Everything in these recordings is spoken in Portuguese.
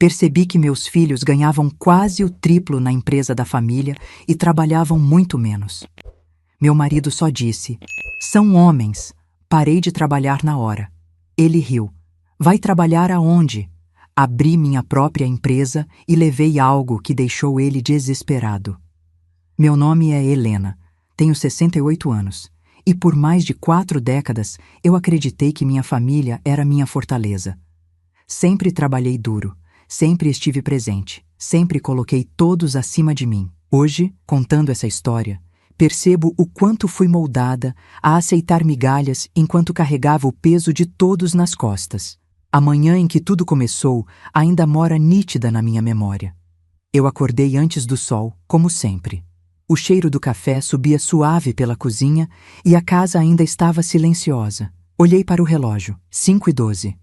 Percebi que meus filhos ganhavam quase o triplo na empresa da família e trabalhavam muito menos. Meu marido só disse: "São homens." Parei de trabalhar na hora. Ele riu: "Vai trabalhar aonde?" Abri minha própria empresa e levei algo que deixou ele desesperado. Meu nome é Helena, tenho 68 anos, e por mais de 4 décadas eu acreditei que minha família era minha fortaleza. Sempre trabalhei duro, sempre estive presente, sempre coloquei todos acima de mim. Hoje, contando essa história, percebo o quanto fui moldada a aceitar migalhas enquanto carregava o peso de todos nas costas. A manhã em que tudo começou ainda mora nítida na minha memória. Eu acordei antes do sol, como sempre. O cheiro do café subia suave pela cozinha e a casa ainda estava silenciosa. Olhei para o relógio, 5h12.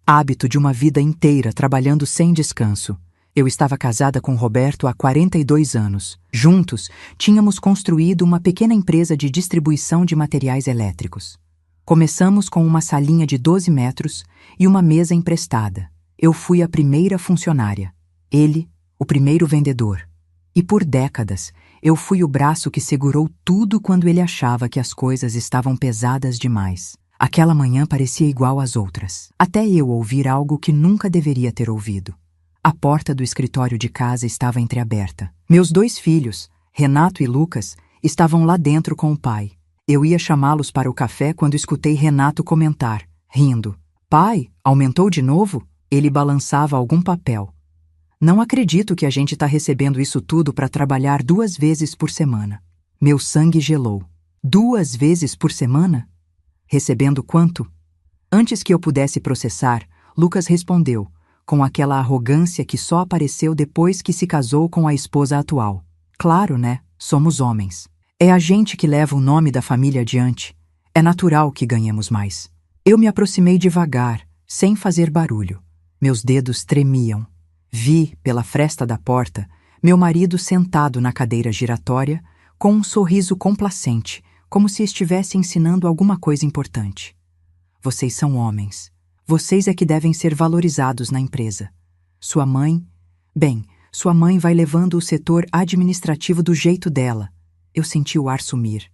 Hábito de uma vida inteira trabalhando sem descanso. Eu estava casada com Roberto há 42 anos. Juntos, tínhamos construído uma pequena empresa de distribuição de materiais elétricos. Começamos com uma salinha de 12 metros e uma mesa emprestada. Eu fui a primeira funcionária. Ele, o primeiro vendedor. E por décadas, eu fui o braço que segurou tudo quando ele achava que as coisas estavam pesadas demais. Aquela manhã parecia igual às outras. Até eu ouvir algo que nunca deveria ter ouvido. A porta do escritório de casa estava entreaberta. Meus 2 filhos, Renato e Lucas, estavam lá dentro com o pai. Eu ia chamá-los para o café quando escutei Renato comentar, rindo: "Pai, aumentou de novo?" Ele balançava algum papel. "Não acredito que a gente está recebendo isso tudo para trabalhar 2 vezes por semana." Meu sangue gelou. 2 vezes por semana? Recebendo quanto? Antes que eu pudesse processar, Lucas respondeu, com aquela arrogância que só apareceu depois que se casou com a esposa atual: "Claro, né? Somos homens. É a gente que leva o nome da família adiante. É natural que ganhemos mais." Eu me aproximei devagar, sem fazer barulho. Meus dedos tremiam. Vi, pela fresta da porta, meu marido sentado na cadeira giratória, com um sorriso complacente, como se estivesse ensinando alguma coisa importante. "Vocês são homens. Vocês é que devem ser valorizados na empresa. Sua mãe... Bem, sua mãe vai levando o setor administrativo do jeito dela." Eu senti o ar sumir,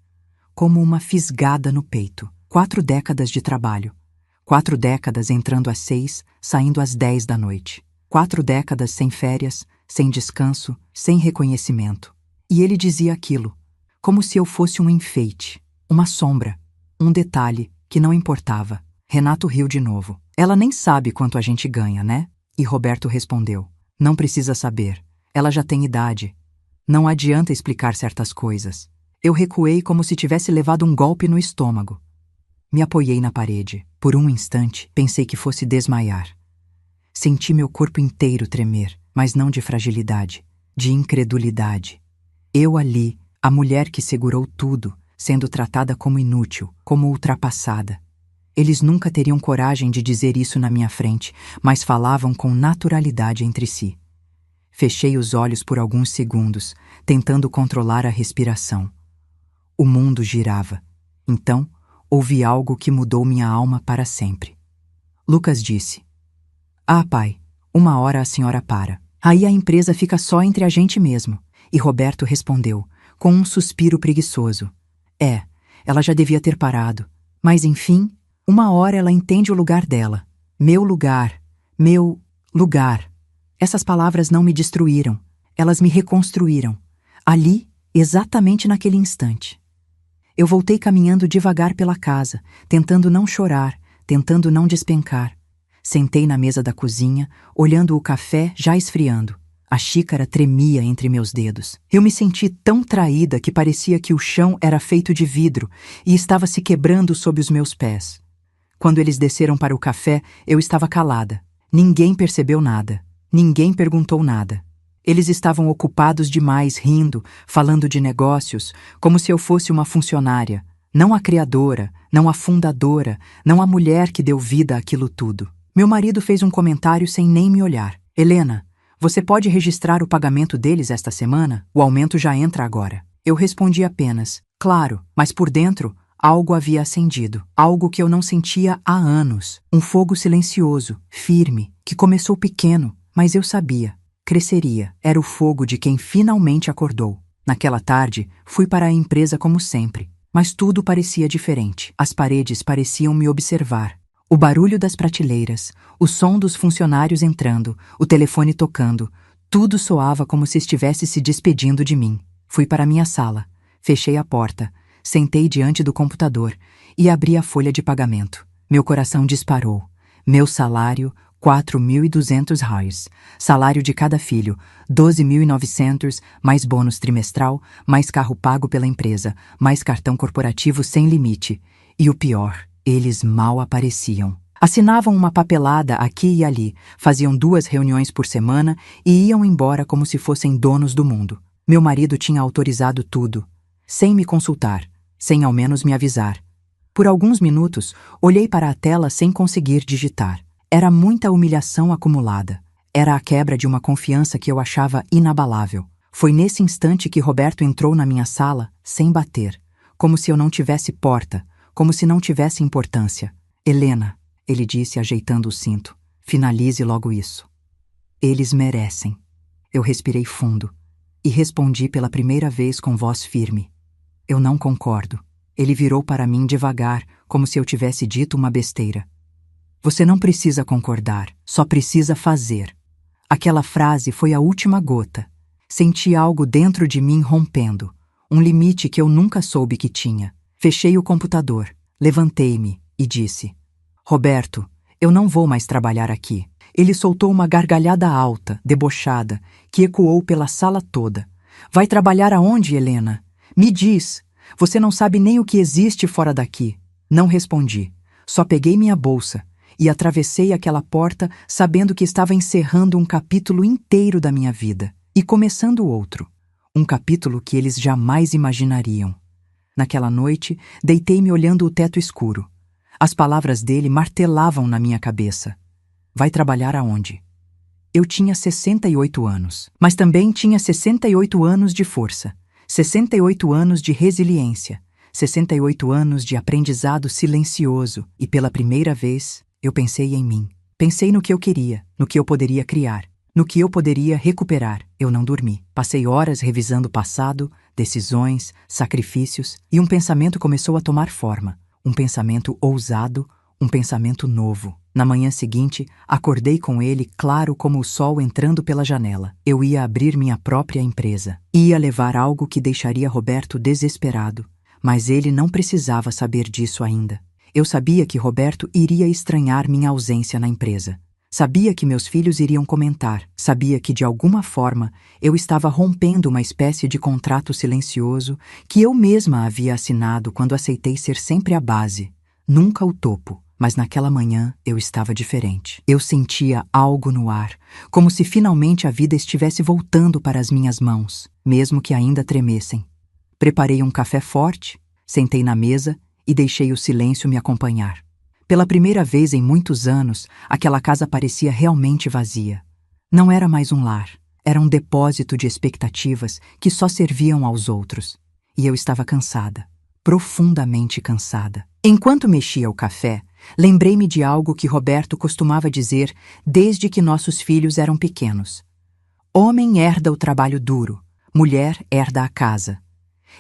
como uma fisgada no peito. 4 décadas de trabalho. 4 décadas entrando às 6, saindo às 10 da noite. 4 décadas sem férias, sem descanso, sem reconhecimento. E ele dizia aquilo, como se eu fosse um enfeite, uma sombra, um detalhe que não importava. Renato riu de novo. "Ela nem sabe quanto a gente ganha, né?" E Roberto respondeu: "Não precisa saber. Ela já tem idade. Não adianta explicar certas coisas." Eu recuei como se tivesse levado um golpe no estômago. Me apoiei na parede. Por um instante, pensei que fosse desmaiar. Senti meu corpo inteiro tremer, mas não de fragilidade, de incredulidade. Eu ali, a mulher que segurou tudo, sendo tratada como inútil, como ultrapassada. Eles nunca teriam coragem de dizer isso na minha frente, mas falavam com naturalidade entre si. Fechei os olhos por alguns segundos, tentando controlar a respiração. O mundo girava. Então, ouvi algo que mudou minha alma para sempre. Lucas disse: "Ah, pai, uma hora a senhora para. Aí a empresa fica só entre a gente mesmo." E Roberto respondeu, com um suspiro preguiçoso: "É, ela já devia ter parado. Mas enfim, uma hora ela entende o lugar dela. Meu lugar. Meu lugar." Essas palavras não me destruíram. Elas me reconstruíram. Ali, exatamente naquele instante. Eu voltei caminhando devagar pela casa, tentando não chorar, tentando não despencar. Sentei na mesa da cozinha, olhando o café já esfriando. A xícara tremia entre meus dedos. Eu me senti tão traída que parecia que o chão era feito de vidro e estava se quebrando sob os meus pés. Quando eles desceram para o café, eu estava calada. Ninguém percebeu nada. Ninguém perguntou nada. Eles estavam ocupados demais rindo, falando de negócios, como se eu fosse uma funcionária, não a criadora, não a fundadora, não a mulher que deu vida àquilo tudo. Meu marido fez um comentário sem nem me olhar. "Helena, você pode registrar o pagamento deles esta semana? O aumento já entra agora." Eu respondi apenas: "Claro", mas por dentro, algo havia acendido, algo que eu não sentia há anos. Um fogo silencioso, firme, que começou pequeno, Mas eu sabia. Cresceria. Era o fogo de quem finalmente acordou. Naquela tarde, fui para a empresa como sempre. Mas tudo parecia diferente. As paredes pareciam me observar. O barulho das prateleiras, o som dos funcionários entrando, o telefone tocando, tudo soava como se estivesse se despedindo de mim. Fui para minha sala, fechei a porta, sentei diante do computador e abri a folha de pagamento. Meu coração disparou. Meu salário, R$ 4.200. Salário de cada filho, 12.900, mais bônus trimestral, mais carro pago pela empresa, mais cartão corporativo sem limite. E o pior, eles mal apareciam. Assinavam uma papelada aqui e ali, faziam 2 reuniões por semana e iam embora como se fossem donos do mundo. Meu marido tinha autorizado tudo, sem me consultar, sem ao menos me avisar. Por alguns minutos, olhei para a tela sem conseguir digitar. Era muita humilhação acumulada. Era a quebra de uma confiança que eu achava inabalável. Foi nesse instante que Roberto entrou na minha sala, sem bater, como se eu não tivesse porta, como se não tivesse importância. Helena, ele disse ajeitando o cinto, finalize logo isso. Eles merecem. Eu respirei fundo e respondi pela primeira vez com voz firme. Eu não concordo. Ele virou para mim devagar, como se eu tivesse dito uma besteira. Você não precisa concordar, só precisa fazer. Aquela frase foi a última gota. Senti algo dentro de mim rompendo, um limite que eu nunca soube que tinha. Fechei o computador, levantei-me e disse: Roberto, eu não vou mais trabalhar aqui. Ele soltou uma gargalhada alta, debochada, que ecoou pela sala toda. Vai trabalhar aonde, Helena? Me diz. Você não sabe nem o que existe fora daqui. Não respondi. Só peguei minha bolsa e atravessei aquela porta sabendo que estava encerrando um capítulo inteiro da minha vida e começando outro. Um capítulo que eles jamais imaginariam. Naquela noite, deitei-me olhando o teto escuro. As palavras dele martelavam na minha cabeça. Vai trabalhar aonde? Eu tinha 68 anos, mas também tinha 68 anos de força, 68 anos de resiliência, 68 anos de aprendizado silencioso e pela primeira vez eu pensei em mim. Pensei no que eu queria, no que eu poderia criar, no que eu poderia recuperar. Eu não dormi. Passei horas revisando o passado, decisões, sacrifícios e um pensamento começou a tomar forma. Um pensamento ousado, um pensamento novo. Na manhã seguinte, acordei com ele claro como o sol entrando pela janela. Eu ia abrir minha própria empresa. Ia levar algo que deixaria Roberto desesperado. Mas ele não precisava saber disso ainda. Eu sabia que Roberto iria estranhar minha ausência na empresa. Sabia que meus filhos iriam comentar. Sabia que, de alguma forma, eu estava rompendo uma espécie de contrato silencioso que eu mesma havia assinado quando aceitei ser sempre a base, nunca o topo. Mas naquela manhã eu estava diferente. Eu sentia algo no ar, como se finalmente a vida estivesse voltando para as minhas mãos, mesmo que ainda tremessem. Preparei um café forte, sentei na mesa e deixei o silêncio me acompanhar. Pela primeira vez em muitos anos, aquela casa parecia realmente vazia. Não era mais um lar, era um depósito de expectativas que só serviam aos outros. E eu estava cansada, profundamente cansada. Enquanto mexia o café, lembrei-me de algo que Roberto costumava dizer desde que nossos filhos eram pequenos. Homem herda o trabalho duro, mulher herda a casa.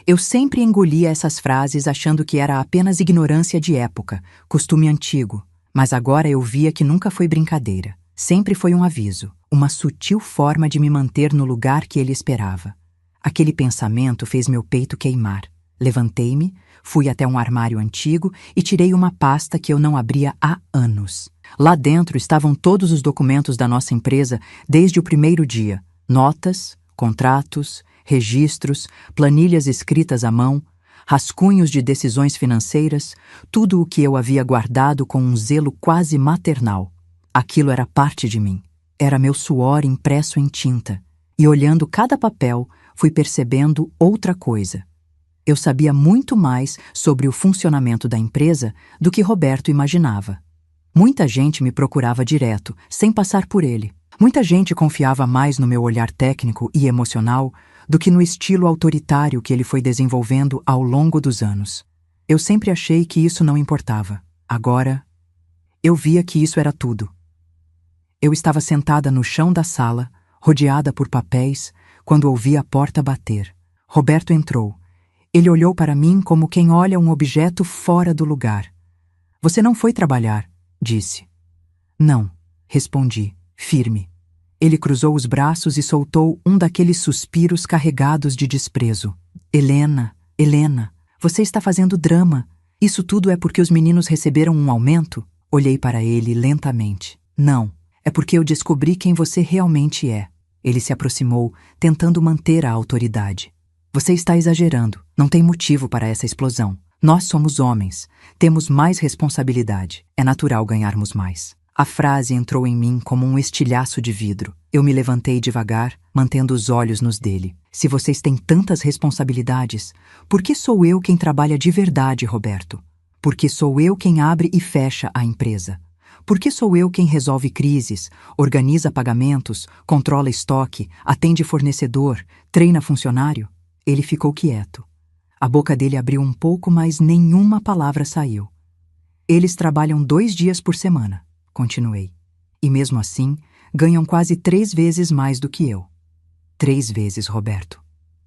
Eu sempre engolia essas frases achando que era apenas ignorância de época, costume antigo, mas agora eu via que nunca foi brincadeira. Sempre foi um aviso, uma sutil forma de me manter no lugar que ele esperava. Aquele pensamento fez meu peito queimar. Levantei-me, fui até um armário antigo e tirei uma pasta que eu não abria há anos. Lá dentro estavam todos os documentos da nossa empresa desde o primeiro dia. Notas, contratos, registros, planilhas escritas à mão, rascunhos de decisões financeiras, tudo o que eu havia guardado com um zelo quase maternal. Aquilo era parte de mim. Era meu suor impresso em tinta. E olhando cada papel, fui percebendo outra coisa. Eu sabia muito mais sobre o funcionamento da empresa do que Roberto imaginava. Muita gente me procurava direto, sem passar por ele. Muita gente confiava mais no meu olhar técnico e emocional do que no estilo autoritário que ele foi desenvolvendo ao longo dos anos. Eu sempre achei que isso não importava. Agora, eu via que isso era tudo. Eu estava sentada no chão da sala, rodeada por papéis, quando ouvi a porta bater. Roberto entrou. Ele olhou para mim como quem olha um objeto fora do lugar. Você não foi trabalhar, disse. Não, respondi, firme. Ele cruzou os braços e soltou um daqueles suspiros carregados de desprezo. Helena, Helena, você está fazendo drama. Isso tudo é porque os meninos receberam um aumento? Olhei para ele lentamente. Não, é porque eu descobri quem você realmente é. Ele se aproximou, tentando manter a autoridade. Você está exagerando. Não tem motivo para essa explosão. Nós somos homens. Temos mais responsabilidade. É natural ganharmos mais. A frase entrou em mim como um estilhaço de vidro. Eu me levantei devagar, mantendo os olhos nos dele. Se vocês têm tantas responsabilidades, por que sou eu quem trabalha de verdade, Roberto? Por que sou eu quem abre e fecha a empresa? Por que sou eu quem resolve crises, organiza pagamentos, controla estoque, atende fornecedor, treina funcionário? Ele ficou quieto. A boca dele abriu um pouco, mas nenhuma palavra saiu. Eles trabalham 2 dias por semana, continuei. E mesmo assim, ganham quase 3 vezes mais do que eu. 3 vezes, Roberto.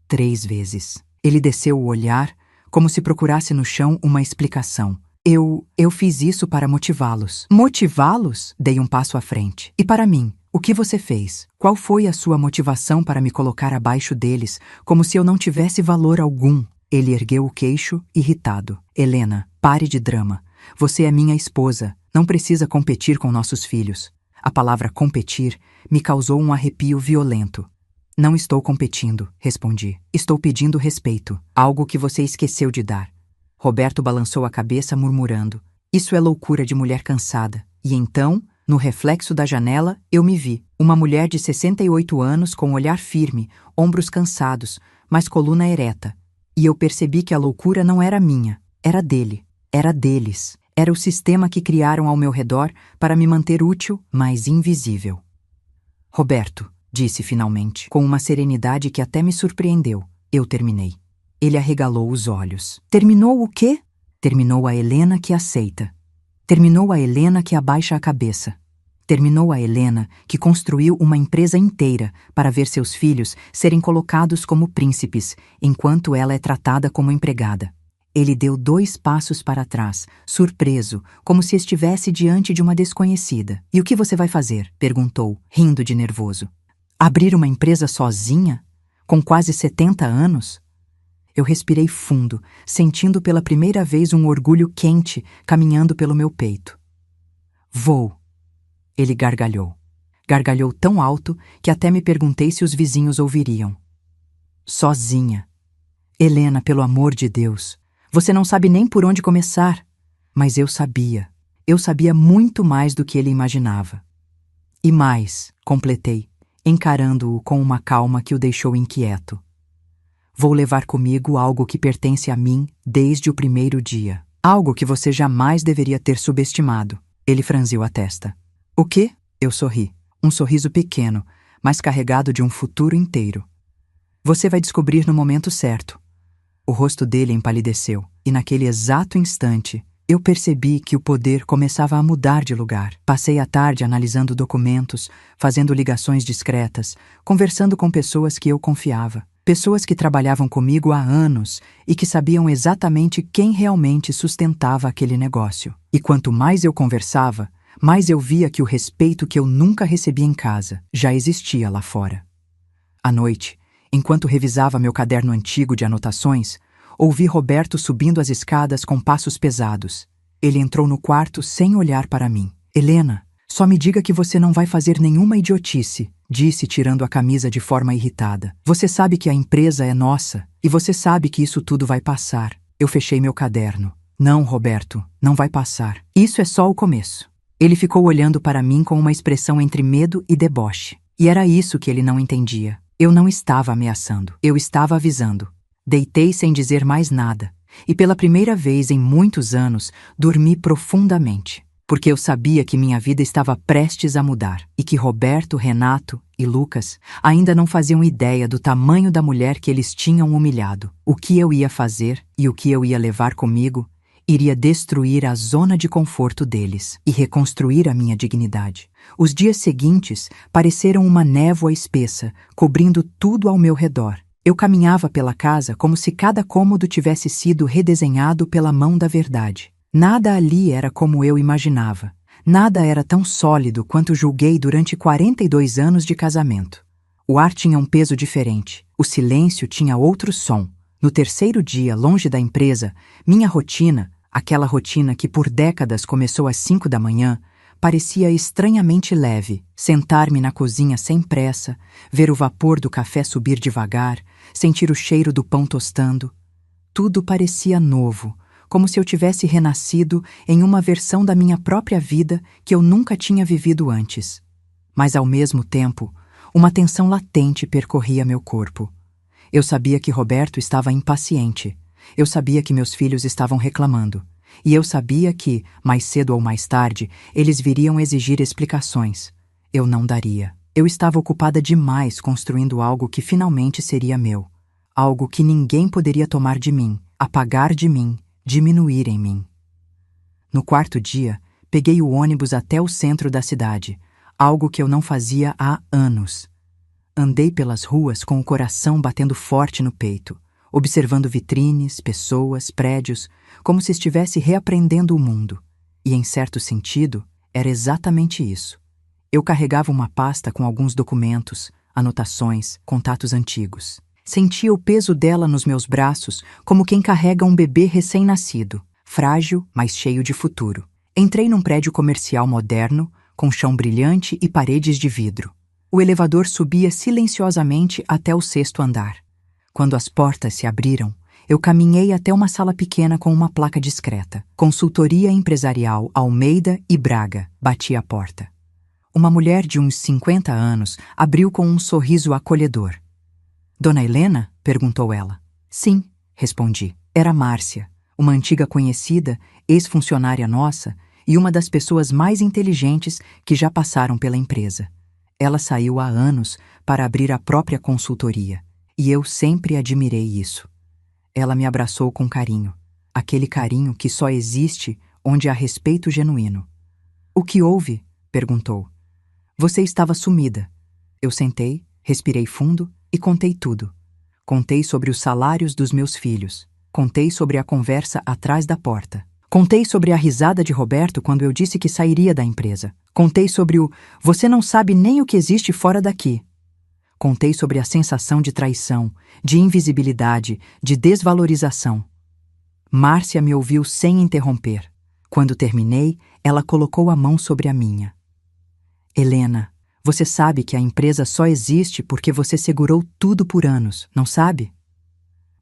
3 vezes. Ele desceu o olhar, como se procurasse no chão uma explicação. Eu fiz isso para motivá-los. Motivá-los? Dei um passo à frente. E para mim, o que você fez? Qual foi a sua motivação para me colocar abaixo deles, como se eu não tivesse valor algum? Ele ergueu o queixo, irritado. Helena, pare de drama. Você é minha esposa. Não precisa competir com nossos filhos. A palavra competir me causou um arrepio violento. Não estou competindo, respondi. Estou pedindo respeito, algo que você esqueceu de dar. Roberto balançou a cabeça murmurando. Isso é loucura de mulher cansada. E então, no reflexo da janela, eu me vi. Uma mulher de 68 anos com olhar firme, ombros cansados, mas coluna ereta. E eu percebi que a loucura não era minha, era dele, era deles. Era o sistema que criaram ao meu redor para me manter útil, mas invisível. Roberto, disse finalmente, com uma serenidade que até me surpreendeu. Eu terminei. Ele arregalou os olhos. Terminou o quê? Terminou a Helena que aceita. Terminou a Helena que abaixa a cabeça. Terminou a Helena que construiu uma empresa inteira para ver seus filhos serem colocados como príncipes, enquanto ela é tratada como empregada. Ele deu 2 passos para trás, surpreso, como se estivesse diante de uma desconhecida. E o que você vai fazer? Perguntou, rindo de nervoso. Abrir uma empresa sozinha? Com quase 70 anos? Eu respirei fundo, sentindo pela primeira vez um orgulho quente caminhando pelo meu peito. Vou. Ele gargalhou. Gargalhou tão alto que até me perguntei se os vizinhos ouviriam. Sozinha. Helena, pelo amor de Deus, você não sabe nem por onde começar. Mas eu sabia. Eu sabia muito mais do que ele imaginava. E mais, completei, encarando-o com uma calma que o deixou inquieto. Vou levar comigo algo que pertence a mim desde o primeiro dia. Algo que você jamais deveria ter subestimado. Ele franziu a testa. O quê? Eu sorri. Um sorriso pequeno, mas carregado de um futuro inteiro. Você vai descobrir no momento certo. O rosto dele empalideceu, e naquele exato instante, eu percebi que o poder começava a mudar de lugar. Passei a tarde analisando documentos, fazendo ligações discretas, conversando com pessoas que eu confiava. Pessoas que trabalhavam comigo há anos e que sabiam exatamente quem realmente sustentava aquele negócio. E quanto mais eu conversava, mais eu via que o respeito que eu nunca recebi em casa já existia lá fora. À noite, enquanto revisava meu caderno antigo de anotações, ouvi Roberto subindo as escadas com passos pesados. Ele entrou no quarto sem olhar para mim. Helena, só me diga que você não vai fazer nenhuma idiotice, disse tirando a camisa de forma irritada. Você sabe que a empresa é nossa e você sabe que isso tudo vai passar. Eu fechei meu caderno. Não, Roberto, não vai passar. Isso é só o começo. Ele ficou olhando para mim com uma expressão entre medo e deboche. E era isso que ele não entendia. Eu não estava ameaçando, eu estava avisando. Deitei sem dizer mais nada, e pela primeira vez em muitos anos, dormi profundamente, porque eu sabia que minha vida estava prestes a mudar, e que Roberto, Renato e Lucas ainda não faziam ideia do tamanho da mulher que eles tinham humilhado. O que eu ia fazer e o que eu ia levar comigo, Iria destruir a zona de conforto deles e reconstruir a minha dignidade. Os dias seguintes pareceram uma névoa espessa, cobrindo tudo ao meu redor. Eu caminhava pela casa como se cada cômodo tivesse sido redesenhado pela mão da verdade. Nada ali era como eu imaginava. Nada era tão sólido quanto julguei durante 42 anos de casamento. O ar tinha um peso diferente. O silêncio tinha outro som. No terceiro dia, longe da empresa, minha rotina, aquela rotina que por décadas começou às 5 da manhã, parecia estranhamente leve. Sentar-me na cozinha sem pressa, ver o vapor do café subir devagar, sentir o cheiro do pão tostando. Tudo parecia novo, como se eu tivesse renascido em uma versão da minha própria vida que eu nunca tinha vivido antes. Mas, ao mesmo tempo, uma tensão latente percorria meu corpo. Eu sabia que Roberto estava impaciente. Eu sabia que meus filhos estavam reclamando. E eu sabia que, mais cedo ou mais tarde, eles viriam exigir explicações. Eu não daria. Eu estava ocupada demais construindo algo que finalmente seria meu. Algo que ninguém poderia tomar de mim, apagar de mim, diminuir em mim. No quarto dia, peguei o ônibus até o centro da cidade, algo que eu não fazia há anos. Andei pelas ruas com o coração batendo forte no peito, observando vitrines, pessoas, prédios, como se estivesse reaprendendo o mundo. E, em certo sentido, era exatamente isso. Eu carregava uma pasta com alguns documentos, anotações, contatos antigos. Sentia o peso dela nos meus braços, como quem carrega um bebê recém-nascido, frágil, mas cheio de futuro. Entrei num prédio comercial moderno, com chão brilhante e paredes de vidro. O elevador subia silenciosamente até o 6º andar. Quando as portas se abriram, eu caminhei até uma sala pequena com uma placa discreta. Consultoria Empresarial Almeida e Braga. Bati à porta. Uma mulher de uns 50 anos abriu com um sorriso acolhedor. Dona Helena? Perguntou ela. Sim, respondi. Era Márcia, uma antiga conhecida, ex-funcionária nossa e uma das pessoas mais inteligentes que já passaram pela empresa. Ela saiu há anos para abrir a própria consultoria, e eu sempre admirei isso. Ela me abraçou com carinho, aquele carinho que só existe onde há respeito genuíno. O que houve? Perguntou. Você estava sumida. Eu sentei, respirei fundo e contei tudo. Contei sobre os salários dos meus filhos. Contei sobre a conversa atrás da porta. Contei sobre a risada de Roberto quando eu disse que sairia da empresa. Contei sobre o "você não sabe nem o que existe fora daqui". Contei sobre a sensação de traição, de invisibilidade, de desvalorização. Márcia me ouviu sem interromper. Quando terminei, ela colocou a mão sobre a minha. Helena, você sabe que a empresa só existe porque você segurou tudo por anos, não sabe?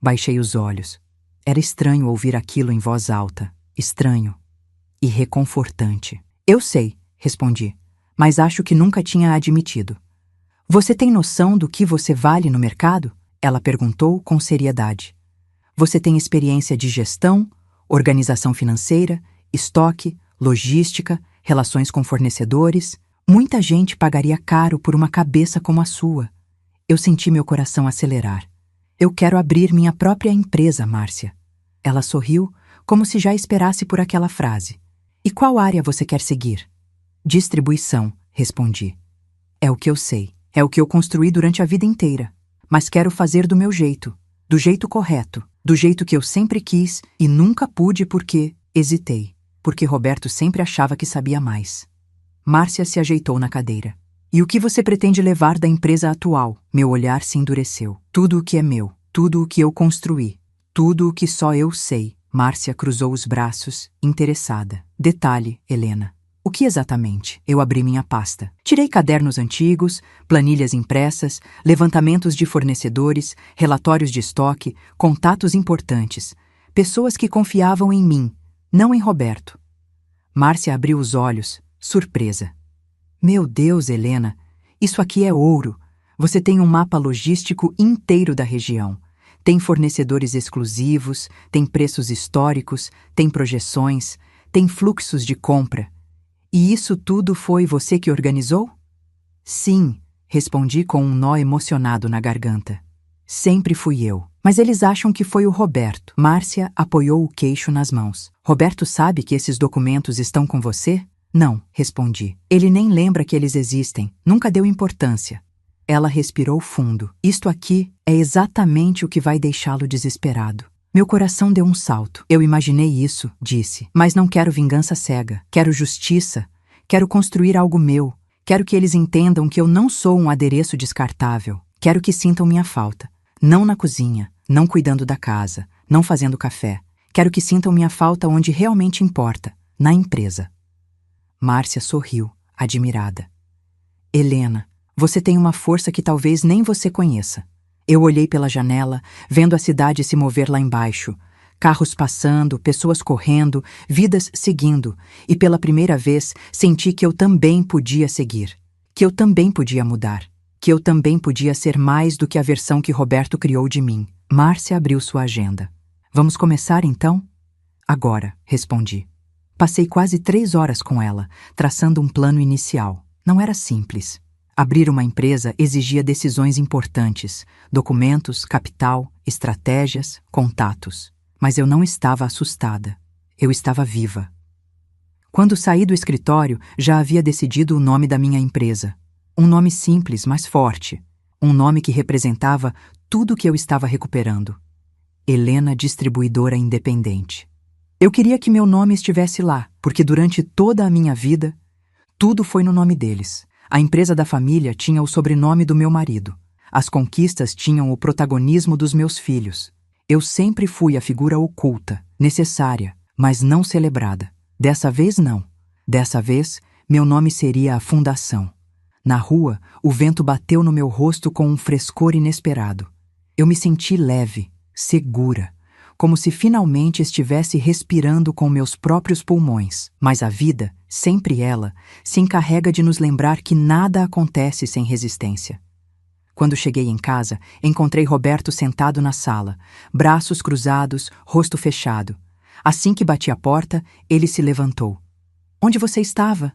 Baixei os olhos. Era estranho ouvir aquilo em voz alta. Estranho. E reconfortante. Eu sei, respondi, mas acho que nunca tinha admitido. Você tem noção do que você vale no mercado? Ela perguntou com seriedade. Você tem experiência de gestão, organização financeira, estoque, logística, relações com fornecedores? Muita gente pagaria caro por uma cabeça como a sua. Eu senti meu coração acelerar. Eu quero abrir minha própria empresa, Márcia. Ela sorriu, como se já esperasse por aquela frase. E qual área você quer seguir? Distribuição, respondi. É o que eu sei. É o que eu construí durante a vida inteira. Mas quero fazer do meu jeito, do jeito correto, do jeito que eu sempre quis e nunca pude porque hesitei, porque Roberto sempre achava que sabia mais. Márcia se ajeitou na cadeira. E o que você pretende levar da empresa atual? Meu olhar se endureceu. Tudo o que é meu, tudo o que eu construí, tudo o que só eu sei. Márcia cruzou os braços, interessada. Detalhe, Helena. O que exatamente? Eu abri minha pasta. Tirei cadernos antigos, planilhas impressas, levantamentos de fornecedores, relatórios de estoque, contatos importantes, pessoas que confiavam em mim, não em Roberto. Márcia abriu os olhos, surpresa. Meu Deus, Helena, isso aqui é ouro. Você tem um mapa logístico inteiro da região. Tem fornecedores exclusivos, tem preços históricos, tem projeções, tem fluxos de compra. E isso tudo foi você que organizou? Sim, respondi com um nó emocionado na garganta. Sempre fui eu. Mas eles acham que foi o Roberto. Márcia apoiou o queixo nas mãos. Roberto sabe que esses documentos estão com você? Não, respondi. Ele nem lembra que eles existem. Nunca deu importância. Ela respirou fundo. Isto aqui é exatamente o que vai deixá-lo desesperado. Meu coração deu um salto. Eu imaginei isso, disse. Mas não quero vingança cega. Quero justiça. Quero construir algo meu. Quero que eles entendam que eu não sou um adereço descartável. Quero que sintam minha falta. Não na cozinha, não cuidando da casa, não fazendo café. Quero que sintam minha falta onde realmente importa, na empresa. Márcia sorriu, admirada. Helena, você tem uma força que talvez nem você conheça. Eu olhei pela janela, vendo a cidade se mover lá embaixo. Carros passando, pessoas correndo, vidas seguindo. E pela primeira vez senti que eu também podia seguir. Que eu também podia mudar. Que eu também podia ser mais do que a versão que Roberto criou de mim. Márcia abriu sua agenda. Vamos começar, então? Agora, respondi. Passei quase 3 horas com ela, traçando um plano inicial. Não era simples. Abrir uma empresa exigia decisões importantes, documentos, capital, estratégias, contatos. Mas eu não estava assustada. Eu estava viva. Quando saí do escritório, já havia decidido o nome da minha empresa. Um nome simples, mas forte. Um nome que representava tudo o que eu estava recuperando. Helena Distribuidora Independente. Eu queria que meu nome estivesse lá, porque durante toda a minha vida, tudo foi no nome deles. A empresa da família tinha o sobrenome do meu marido. As conquistas tinham o protagonismo dos meus filhos. Eu sempre fui a figura oculta, necessária, mas não celebrada. Dessa vez, não. Dessa vez, meu nome seria a Fundação. Na rua, o vento bateu no meu rosto com um frescor inesperado. Eu me senti leve, segura, como se finalmente estivesse respirando com meus próprios pulmões. Mas a vida, sempre ela, se encarrega de nos lembrar que nada acontece sem resistência. Quando cheguei em casa, encontrei Roberto sentado na sala, braços cruzados, rosto fechado. Assim que bati a porta, ele se levantou. Onde você estava?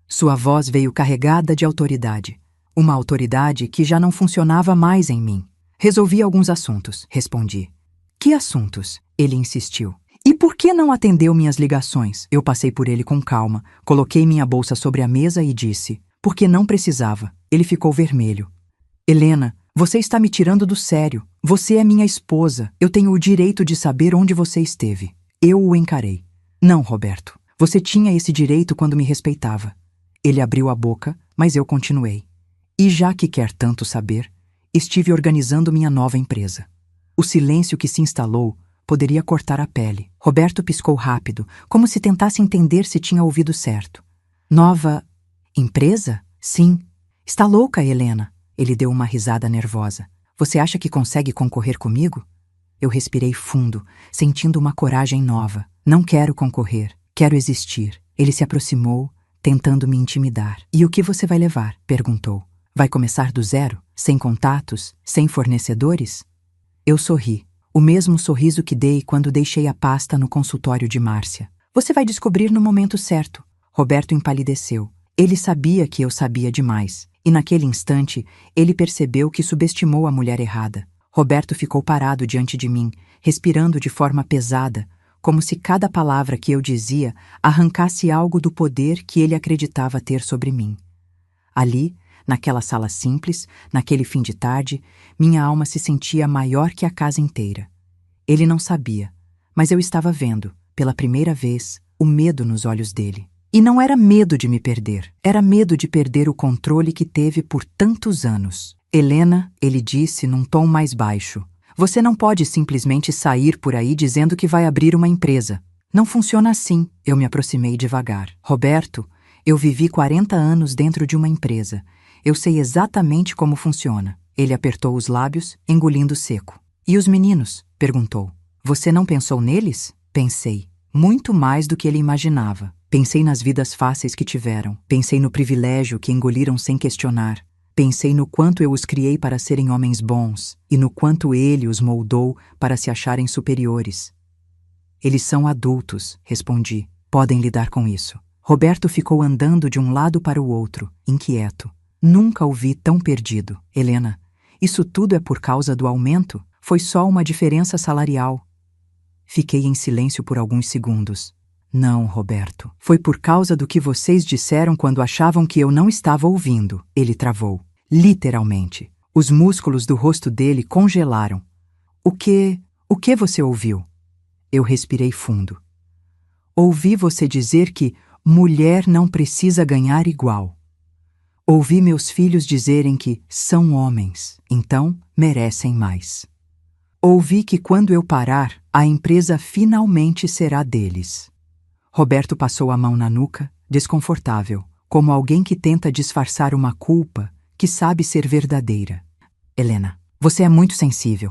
Sua voz veio carregada de autoridade. Uma autoridade que já não funcionava mais em mim. Resolvi alguns assuntos, respondi. Que assuntos? Ele insistiu. E por que não atendeu minhas ligações? Eu passei por ele com calma, coloquei minha bolsa sobre a mesa e disse. Porque não precisava. Ele ficou vermelho. Helena, você está me tirando do sério. Você é minha esposa. Eu tenho o direito de saber onde você esteve. Eu o encarei. Não, Roberto. Você tinha esse direito quando me respeitava. Ele abriu a boca, mas eu continuei. E já que quer tanto saber, estive organizando minha nova empresa. O silêncio que se instalou poderia cortar a pele. Roberto piscou rápido, como se tentasse entender se tinha ouvido certo. Nova empresa? Sim. Está louca, Helena? Ele deu uma risada nervosa. Você acha que consegue concorrer comigo? Eu respirei fundo, sentindo uma coragem nova. Não quero concorrer, quero existir. Ele se aproximou, tentando me intimidar. E o que você vai levar? Perguntou. Vai começar do zero? Sem contatos? Sem fornecedores? Eu sorri. O mesmo sorriso que dei quando deixei a pasta no consultório de Márcia. Você vai descobrir no momento certo. Roberto empalideceu. Ele sabia que eu sabia demais. E naquele instante, ele percebeu que subestimou a mulher errada. Roberto ficou parado diante de mim, respirando de forma pesada, como se cada palavra que eu dizia arrancasse algo do poder que ele acreditava ter sobre mim. Ali, naquela sala simples, naquele fim de tarde, minha alma se sentia maior que a casa inteira. Ele não sabia, mas eu estava vendo, pela primeira vez, o medo nos olhos dele. E não era medo de me perder, era medo de perder o controle que teve por tantos anos. Helena, ele disse num tom mais baixo, você não pode simplesmente sair por aí dizendo que vai abrir uma empresa. Não funciona assim. Eu me aproximei devagar. Roberto, eu vivi 40 anos dentro de uma empresa. Eu sei exatamente como funciona. Ele apertou os lábios, engolindo seco. E os meninos? Perguntou. Você não pensou neles? Pensei. Muito mais do que ele imaginava. Pensei nas vidas fáceis que tiveram. Pensei no privilégio que engoliram sem questionar. Pensei no quanto eu os criei para serem homens bons e no quanto ele os moldou para se acharem superiores. Eles são adultos, respondi. Podem lidar com isso. Roberto ficou andando de um lado para o outro, inquieto. Nunca o vi tão perdido. Helena, Isso tudo é por causa do aumento? Foi só uma diferença salarial. Fiquei em silêncio por alguns segundos. Não, Roberto. Foi por causa do que vocês disseram quando achavam que eu não estava ouvindo. Ele travou. Literalmente. Os músculos do rosto dele congelaram. O que você ouviu? Eu respirei fundo. Ouvi você dizer que mulher não precisa ganhar igual. Ouvi meus filhos dizerem que são homens, então merecem mais. Ouvi que quando eu parar, a empresa finalmente será deles. Roberto passou a mão na nuca, desconfortável, como alguém que tenta disfarçar uma culpa que sabe ser verdadeira. Helena, você é muito sensível.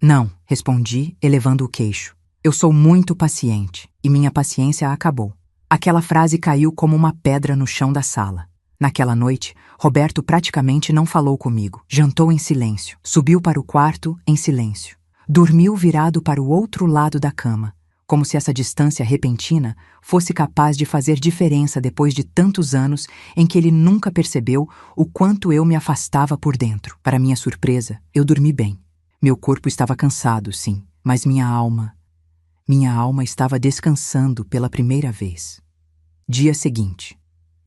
Não, respondi, elevando o queixo. Eu sou muito paciente, e minha paciência acabou. Aquela frase caiu como uma pedra no chão da sala. Naquela noite, Roberto praticamente não falou comigo. Jantou em silêncio, subiu para o quarto em silêncio. Dormiu virado para o outro lado da cama, como se essa distância repentina fosse capaz de fazer diferença depois de tantos anos em que ele nunca percebeu o quanto eu me afastava por dentro. Para minha surpresa, eu dormi bem. Meu corpo estava cansado, sim, mas minha alma estava descansando pela primeira vez. Dia seguinte.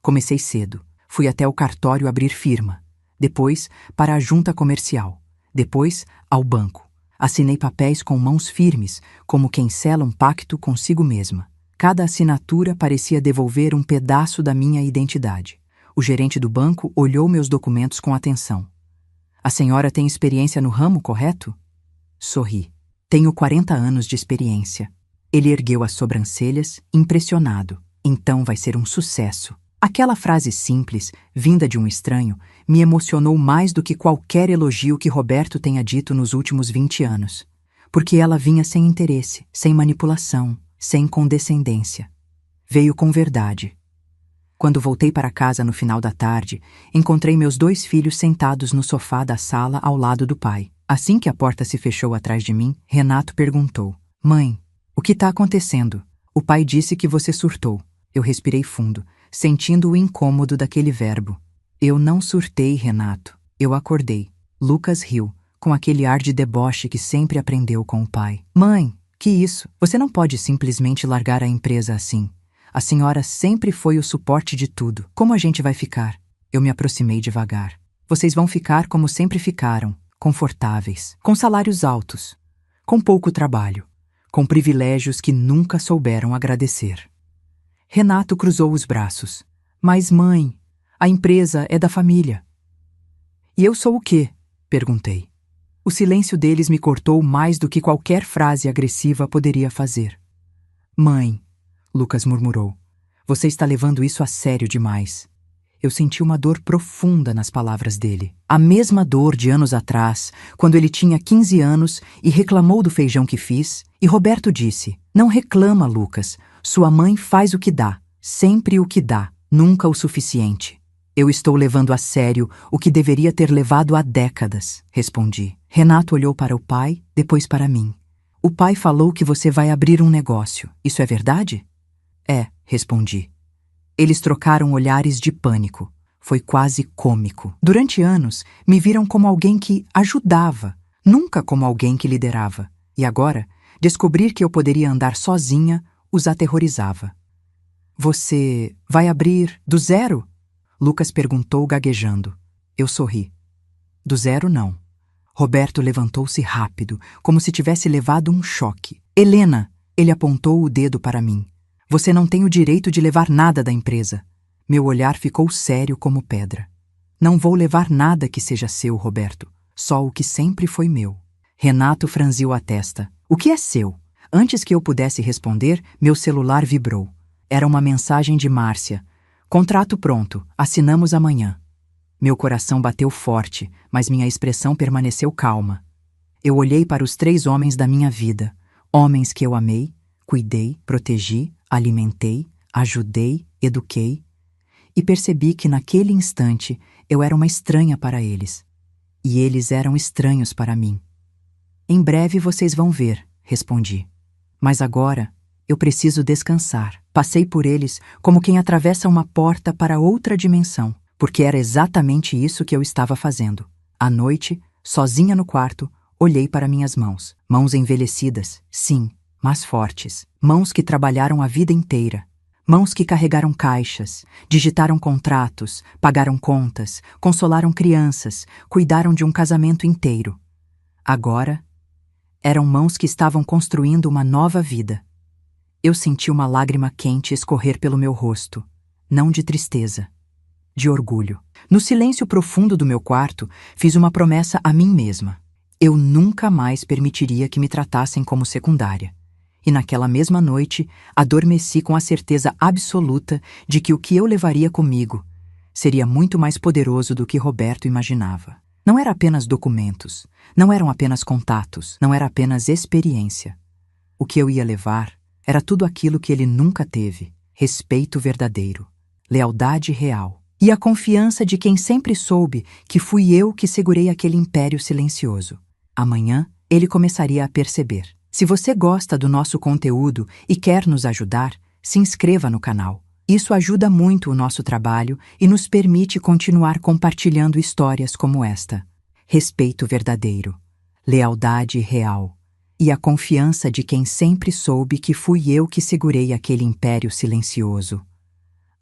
Comecei cedo. Fui até o cartório abrir firma. Depois, para a junta comercial. Depois, ao banco. Assinei papéis com mãos firmes, como quem sela um pacto consigo mesma. Cada assinatura parecia devolver um pedaço da minha identidade. O gerente do banco olhou meus documentos com atenção. A senhora tem experiência no ramo, correto? Sorri. Tenho 40 anos de experiência. Ele ergueu as sobrancelhas, impressionado. Então vai ser um sucesso. Aquela frase simples, vinda de um estranho, me emocionou mais do que qualquer elogio que Roberto tenha dito nos últimos 20 anos. Porque ela vinha sem interesse, sem manipulação, sem condescendência. Veio com verdade. Quando voltei para casa no final da tarde, encontrei meus 2 filhos sentados no sofá da sala ao lado do pai. Assim que a porta se fechou atrás de mim, Renato perguntou: Mãe, o que está acontecendo? O pai disse que você surtou. Eu respirei fundo, sentindo o incômodo daquele verbo. Eu não surtei, Renato. Eu acordei. Lucas riu, com aquele ar de deboche que sempre aprendeu com o pai. Mãe, que isso? Você não pode simplesmente largar a empresa assim. A senhora sempre foi o suporte de tudo. Como a gente vai ficar? Eu me aproximei devagar. Vocês vão ficar como sempre ficaram, confortáveis, com salários altos, com pouco trabalho, com privilégios que nunca souberam agradecer. Renato cruzou os braços. Mas, mãe, a empresa é da família. E eu sou o quê? Perguntei. O silêncio deles me cortou mais do que qualquer frase agressiva poderia fazer. Mãe, Lucas murmurou, você está levando isso a sério demais. Eu senti uma dor profunda nas palavras dele. A mesma dor de anos atrás, quando ele tinha 15 anos e reclamou do feijão que fiz, e Roberto disse: Não reclama, Lucas. Sua mãe faz o que dá, sempre o que dá, nunca o suficiente. Eu estou levando a sério o que deveria ter levado há décadas, respondi. Renato olhou para o pai, depois para mim. O pai falou que você vai abrir um negócio. Isso é verdade? É, respondi. Eles trocaram olhares de pânico. Foi quase cômico. Durante anos, me viram como alguém que ajudava, nunca como alguém que liderava. E agora, descobrir que eu poderia andar sozinha os aterrorizava. Você vai abrir do zero? Lucas perguntou gaguejando. Eu sorri. Do zero, não. Roberto levantou-se rápido, como se tivesse levado um choque. Helena! Ele apontou o dedo para mim. Você não tem o direito de levar nada da empresa. Meu olhar ficou sério como pedra. Não vou levar nada que seja seu, Roberto. Só o que sempre foi meu. Renato franziu a testa. O que é seu? Antes que eu pudesse responder, meu celular vibrou. Era uma mensagem de Márcia. Contrato pronto. Assinamos amanhã. Meu coração bateu forte, mas minha expressão permaneceu calma. Eu olhei para os 3 homens da minha vida. Homens que eu amei, cuidei, protegi, alimentei, ajudei, eduquei. E percebi que naquele instante eu era uma estranha para eles. E eles eram estranhos para mim. Em breve vocês vão ver, respondi. Mas agora eu preciso descansar. Passei por eles como quem atravessa uma porta para outra dimensão, porque era exatamente isso que eu estava fazendo. À noite, Sozinha no quarto, olhei para minhas mãos. Mãos envelhecidas, sim, mas fortes. Mãos que trabalharam a vida inteira. Mãos que carregaram caixas, digitaram contratos, pagaram contas, consolaram crianças, cuidaram de um casamento inteiro. Agora, eram mãos que estavam construindo uma nova vida. Eu senti uma lágrima quente escorrer pelo meu rosto, não de tristeza, de orgulho. No silêncio profundo do meu quarto, fiz uma promessa a mim mesma. Eu nunca mais permitiria que me tratassem como secundária. E naquela mesma noite, adormeci com a certeza absoluta de que o que eu levaria comigo seria muito mais poderoso do que Roberto imaginava. Não era apenas documentos, não eram apenas contatos, não era apenas experiência. O que eu ia levar era tudo aquilo que ele nunca teve: respeito verdadeiro, lealdade real e a confiança de quem sempre soube que fui eu que segurei aquele império silencioso. Amanhã, ele começaria a perceber. Se você gosta do nosso conteúdo e quer nos ajudar, se inscreva no canal. Isso ajuda muito o nosso trabalho e nos permite continuar compartilhando histórias como esta. Respeito verdadeiro, lealdade real e a confiança de quem sempre soube que fui eu que segurei aquele império silencioso.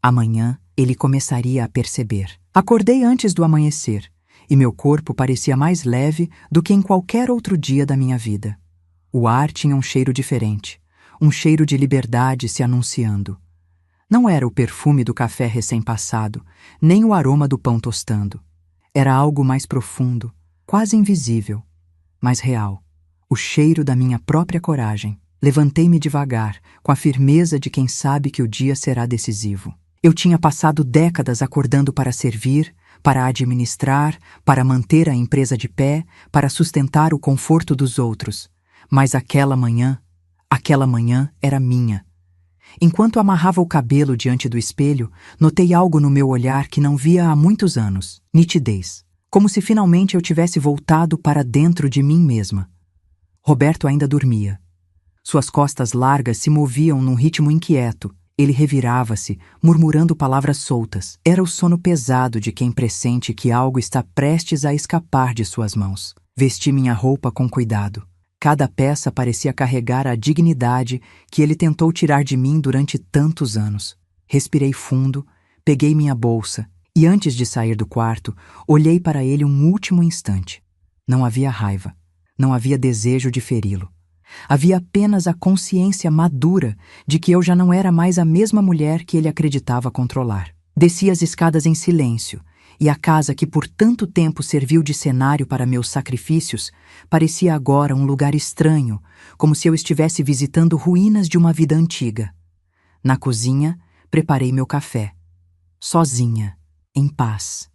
Amanhã, ele começaria a perceber. Acordei antes do amanhecer e meu corpo parecia mais leve do que em qualquer outro dia da minha vida. O ar tinha um cheiro diferente, um cheiro de liberdade se anunciando. Não era o perfume do café recém-passado, nem o aroma do pão tostando. Era algo mais profundo, quase invisível, mas real. O cheiro da minha própria coragem. Levantei-me devagar, com a firmeza de quem sabe que o dia será decisivo. Eu tinha passado décadas acordando para servir, para administrar, para manter a empresa de pé, para sustentar o conforto dos outros. Mas aquela manhã era minha. Enquanto amarrava o cabelo diante do espelho, notei algo no meu olhar que não via há muitos anos: nitidez. Como se finalmente eu tivesse voltado para dentro de mim mesma. Roberto ainda dormia. Suas costas largas se moviam num ritmo inquieto. Ele revirava-se, murmurando palavras soltas. Era o sono pesado de quem pressente que algo está prestes a escapar de suas mãos. Vesti minha roupa com cuidado. Cada peça parecia carregar a dignidade que ele tentou tirar de mim durante tantos anos. Respirei fundo, peguei minha bolsa e, antes de sair do quarto, olhei para ele um último instante. Não havia raiva, não havia desejo de feri-lo. Havia apenas a consciência madura de que eu já não era mais a mesma mulher que ele acreditava controlar. Desci as escadas em silêncio, e a casa que por tanto tempo serviu de cenário para meus sacrifícios parecia agora um lugar estranho, como se eu estivesse visitando ruínas de uma vida antiga. Na cozinha, preparei meu café. Sozinha, em paz.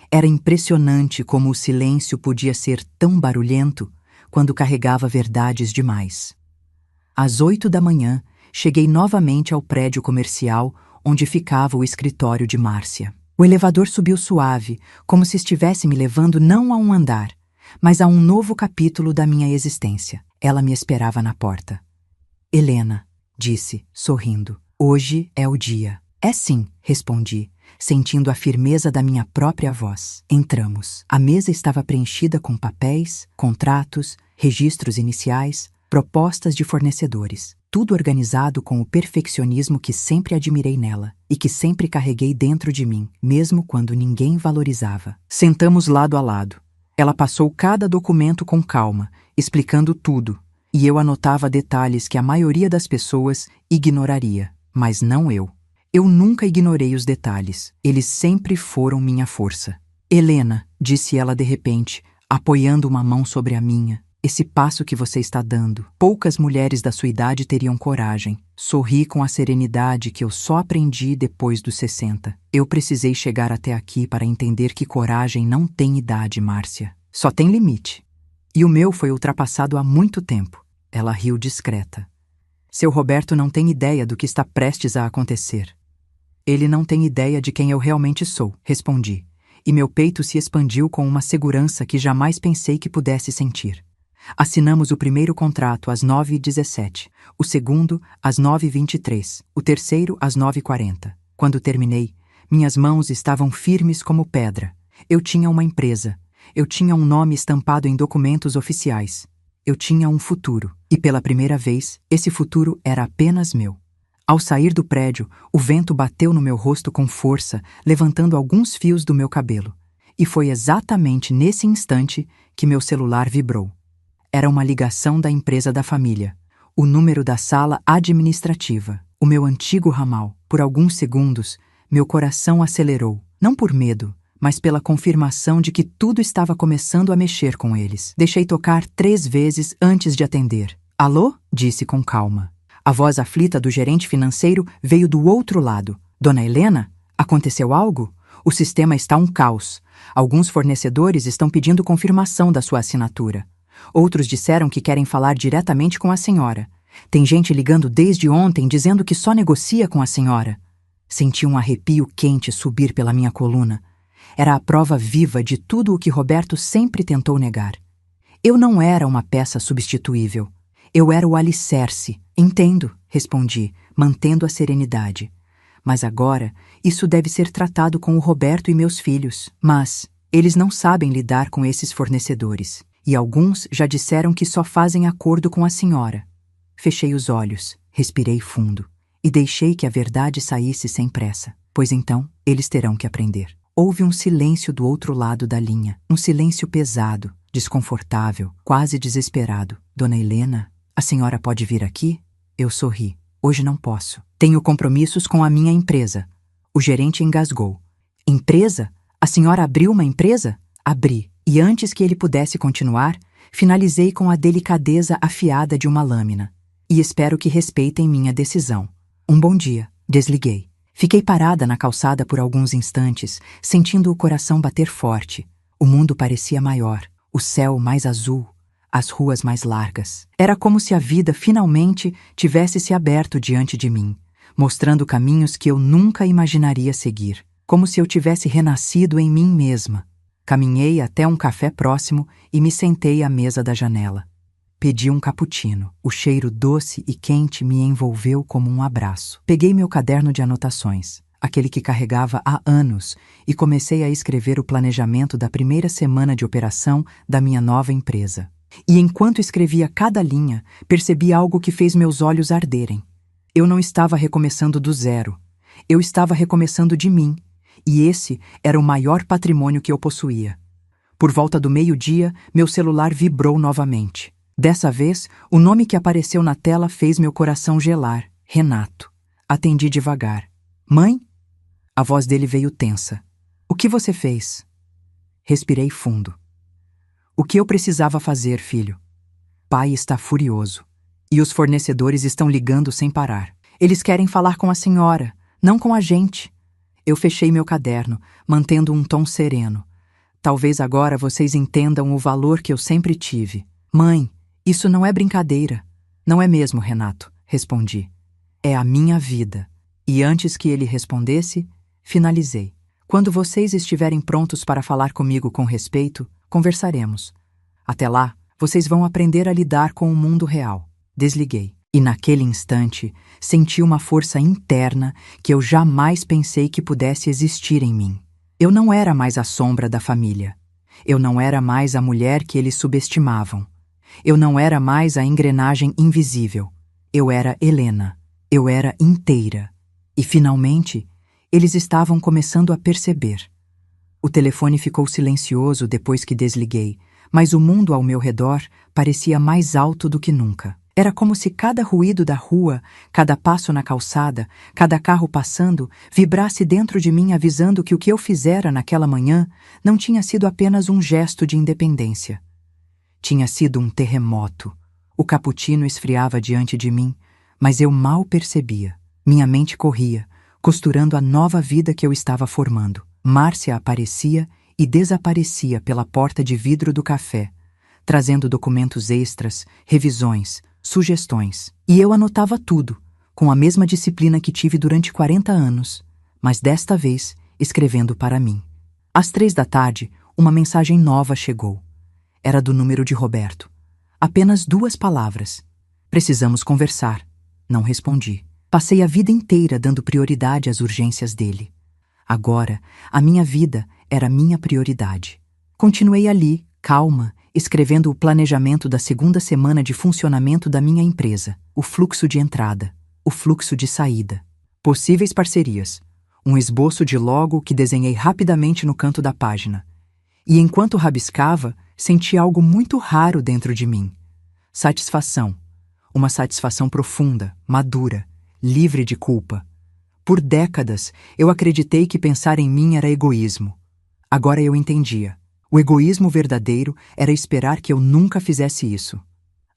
Era impressionante como o silêncio podia ser tão barulhento quando carregava verdades demais. Às 8 da manhã, cheguei novamente ao prédio comercial onde ficava o escritório de Márcia. O elevador subiu suave, como se estivesse me levando não a um andar, mas a um novo capítulo da minha existência. Ela me esperava na porta. Helena, disse, sorrindo, hoje é o dia. É sim, respondi, sentindo a firmeza da minha própria voz. Entramos. A mesa estava preenchida com papéis, contratos, registros iniciais, propostas de fornecedores. Tudo organizado com o perfeccionismo que sempre admirei nela e que sempre carreguei dentro de mim, mesmo quando ninguém valorizava. Sentamos lado a lado. Ela passou cada documento com calma, explicando tudo, e eu anotava detalhes que a maioria das pessoas ignoraria, mas não eu. Eu nunca ignorei os detalhes. Eles sempre foram minha força. Helena, disse ela de repente, apoiando uma mão sobre a minha. Esse passo que você está dando. Poucas mulheres da sua idade teriam coragem. Sorri com a serenidade que eu só aprendi depois dos 60. Eu precisei chegar até aqui para entender que coragem não tem idade, Márcia. Só tem limite. E o meu foi ultrapassado há muito tempo. Ela riu discreta. Seu Roberto não tem ideia do que está prestes a acontecer. Ele não tem ideia de quem eu realmente sou, respondi. E meu peito se expandiu com uma segurança que jamais pensei que pudesse sentir. Assinamos o primeiro contrato às 9h17, o segundo às 9h23, o terceiro às 9h40. Quando terminei, minhas mãos estavam firmes como pedra. Eu tinha uma empresa, Eu tinha um nome estampado em documentos oficiais. Eu tinha um futuro, e pela primeira vez, esse futuro era apenas meu. Ao sair do prédio, o vento bateu no meu rosto com força, levantando alguns fios do meu cabelo. E foi exatamente nesse instante que meu celular vibrou. Era uma ligação da empresa da família. O número da sala administrativa, o meu antigo ramal. Por alguns segundos, meu coração acelerou, não por medo, mas pela confirmação de que tudo estava começando a mexer com eles. Deixei tocar 3 vezes antes de atender. Alô? Disse com calma. A voz aflita do gerente financeiro veio do outro lado. Dona Helena? Aconteceu algo? O sistema está um caos. Alguns fornecedores estão pedindo confirmação da sua assinatura. Outros disseram que querem falar diretamente com a senhora. Tem gente ligando desde ontem dizendo que só negocia com a senhora. Senti um arrepio quente subir pela minha coluna. Era a prova viva de tudo o que Roberto sempre tentou negar. Eu não era uma peça substituível. Eu era o alicerce. Entendo, respondi, mantendo a serenidade. Mas agora, isso deve ser tratado com o Roberto e meus filhos. Mas eles não sabem lidar com esses fornecedores. E alguns já disseram que só fazem acordo com a senhora. Fechei os olhos, respirei fundo e deixei que a verdade saísse sem pressa, pois então eles terão que aprender. Houve um silêncio do outro lado da linha, um silêncio pesado, desconfortável, quase desesperado. Dona Helena, a senhora pode vir aqui? Eu sorri. Hoje não posso. Tenho compromissos com a minha empresa. O gerente engasgou. Empresa? A senhora abriu uma empresa? Abri. E antes que ele pudesse continuar, finalizei com a delicadeza afiada de uma lâmina. E espero que respeitem minha decisão. Um bom dia. Desliguei. Fiquei parada na calçada por alguns instantes, sentindo o coração bater forte. O mundo parecia maior, o céu mais azul, as ruas mais largas. Era como se a vida finalmente tivesse se aberto diante de mim, mostrando caminhos que eu nunca imaginaria seguir, como se eu tivesse renascido em mim mesma. Caminhei até um café próximo e me sentei à mesa da janela. Pedi um cappuccino. O cheiro doce e quente me envolveu como um abraço. Peguei meu caderno de anotações, aquele que carregava há anos, e comecei a escrever o planejamento da primeira semana de operação da minha nova empresa. E enquanto escrevia cada linha, percebi algo que fez meus olhos arderem. Eu não estava recomeçando do zero. Eu estava recomeçando de mim, e esse era o maior patrimônio que eu possuía. Por volta do meio-dia, meu celular vibrou novamente. Dessa vez, o nome que apareceu na tela fez meu coração gelar. Renato. Atendi devagar. Mãe? A voz dele veio tensa. O que você fez? Respirei fundo. O que eu precisava fazer, filho? Pai está furioso. E os fornecedores estão ligando sem parar. Eles querem falar com a senhora, não com a gente. Eu fechei meu caderno, mantendo um tom sereno. Talvez agora vocês entendam o valor que eu sempre tive. Mãe, isso não é brincadeira. Não é mesmo, Renato, respondi. É a minha vida. E antes que ele respondesse, finalizei. Quando vocês estiverem prontos para falar comigo com respeito, conversaremos. Até lá, vocês vão aprender a lidar com o mundo real. Desliguei. E naquele instante, senti uma força interna que eu jamais pensei que pudesse existir em mim. Eu não era mais a sombra da família. Eu não era mais a mulher que eles subestimavam. Eu não era mais a engrenagem invisível. Eu era Helena. Eu era inteira. E, finalmente, eles estavam começando a perceber. O telefone ficou silencioso depois que desliguei, mas o mundo ao meu redor parecia mais alto do que nunca. Era como se cada ruído da rua, cada passo na calçada, cada carro passando, vibrasse dentro de mim avisando que o que eu fizera naquela manhã não tinha sido apenas um gesto de independência. Tinha sido um terremoto. O cappuccino esfriava diante de mim, mas eu mal percebia. Minha mente corria, costurando a nova vida que eu estava formando. Márcia aparecia e desaparecia pela porta de vidro do café, trazendo documentos extras, revisões, sugestões. E eu anotava tudo, com a mesma disciplina que tive durante 40 anos, mas desta vez escrevendo para mim. Às 3 da tarde, uma mensagem nova chegou. Era do número de Roberto. Apenas 2 palavras. Precisamos conversar. Não respondi. Passei a vida inteira dando prioridade às urgências dele. Agora, a minha vida era minha prioridade. Continuei ali, calma, escrevendo o planejamento da segunda semana de funcionamento da minha empresa, o fluxo de entrada, o fluxo de saída, possíveis parcerias, um esboço de logo que desenhei rapidamente no canto da página. E enquanto rabiscava, senti algo muito raro dentro de mim. Satisfação. Uma satisfação profunda, madura, livre de culpa. Por décadas, eu acreditei que pensar em mim era egoísmo. Agora eu entendia. O egoísmo verdadeiro era esperar que eu nunca fizesse isso.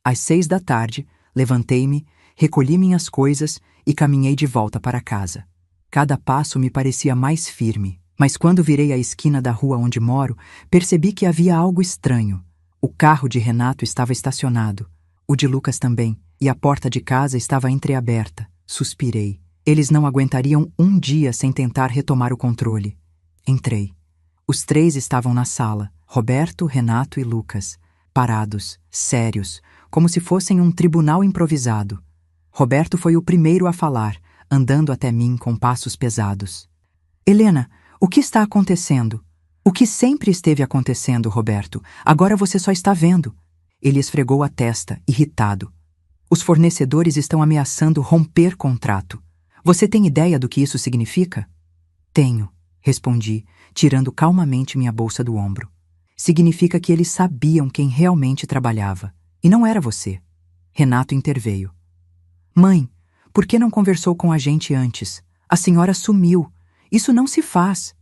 Às 6 da tarde, levantei-me, recolhi minhas coisas e caminhei de volta para casa. Cada passo me parecia mais firme, mas quando virei a esquina da rua onde moro, percebi que havia algo estranho. O carro de Renato estava estacionado, o de Lucas também, e a porta de casa estava entreaberta. Suspirei. Eles não aguentariam um dia sem tentar retomar o controle. Entrei. Os 3 estavam na sala, Roberto, Renato e Lucas, parados, sérios, como se fossem um tribunal improvisado. Roberto foi o primeiro a falar, andando até mim com passos pesados. Helena, o que está acontecendo? O que sempre esteve acontecendo, Roberto. Agora você só está vendo. Ele esfregou a testa, irritado. Os fornecedores estão ameaçando romper contrato. Você tem ideia do que isso significa? Tenho, respondi, tirando calmamente minha bolsa do ombro. Significa que eles sabiam quem realmente trabalhava. E não era você. Renato interveio. Mãe, por que não conversou com a gente antes? A senhora sumiu. Isso não se faz.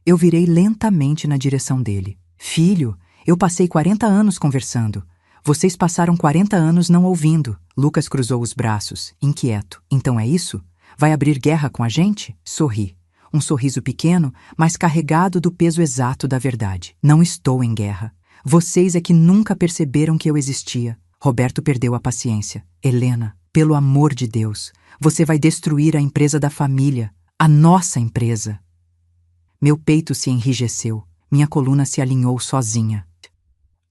Eu virei lentamente na direção dele. Filho, eu passei 40 anos conversando. Vocês passaram 40 anos não ouvindo. Lucas cruzou os braços, inquieto. Então é isso? Vai abrir guerra com a gente? Sorri. Um sorriso pequeno, mas carregado do peso exato da verdade. Não estou em guerra. Vocês é que nunca perceberam que eu existia. Roberto perdeu a paciência. Helena, pelo amor de Deus, você vai destruir a empresa da família. A nossa empresa. Meu peito se enrijeceu. Minha coluna se alinhou sozinha.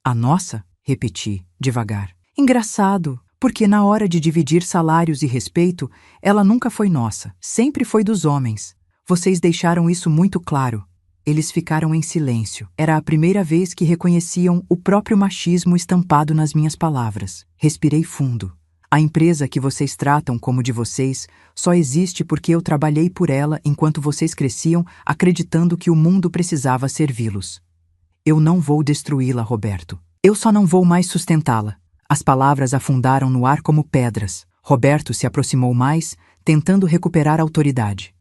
A nossa? Repeti, devagar. Engraçado, porque na hora de dividir salários e respeito, ela nunca foi nossa. Sempre foi dos homens. Vocês deixaram isso muito claro. Eles ficaram em silêncio. Era a primeira vez que reconheciam o próprio machismo estampado nas minhas palavras. Respirei fundo. A empresa que vocês tratam como de vocês só existe porque eu trabalhei por ela enquanto vocês cresciam acreditando que o mundo precisava servi-los. Eu não vou destruí-la, Roberto. Eu só não vou mais sustentá-la. As palavras afundaram no ar como pedras. Roberto se aproximou mais, tentando recuperar a autoridade.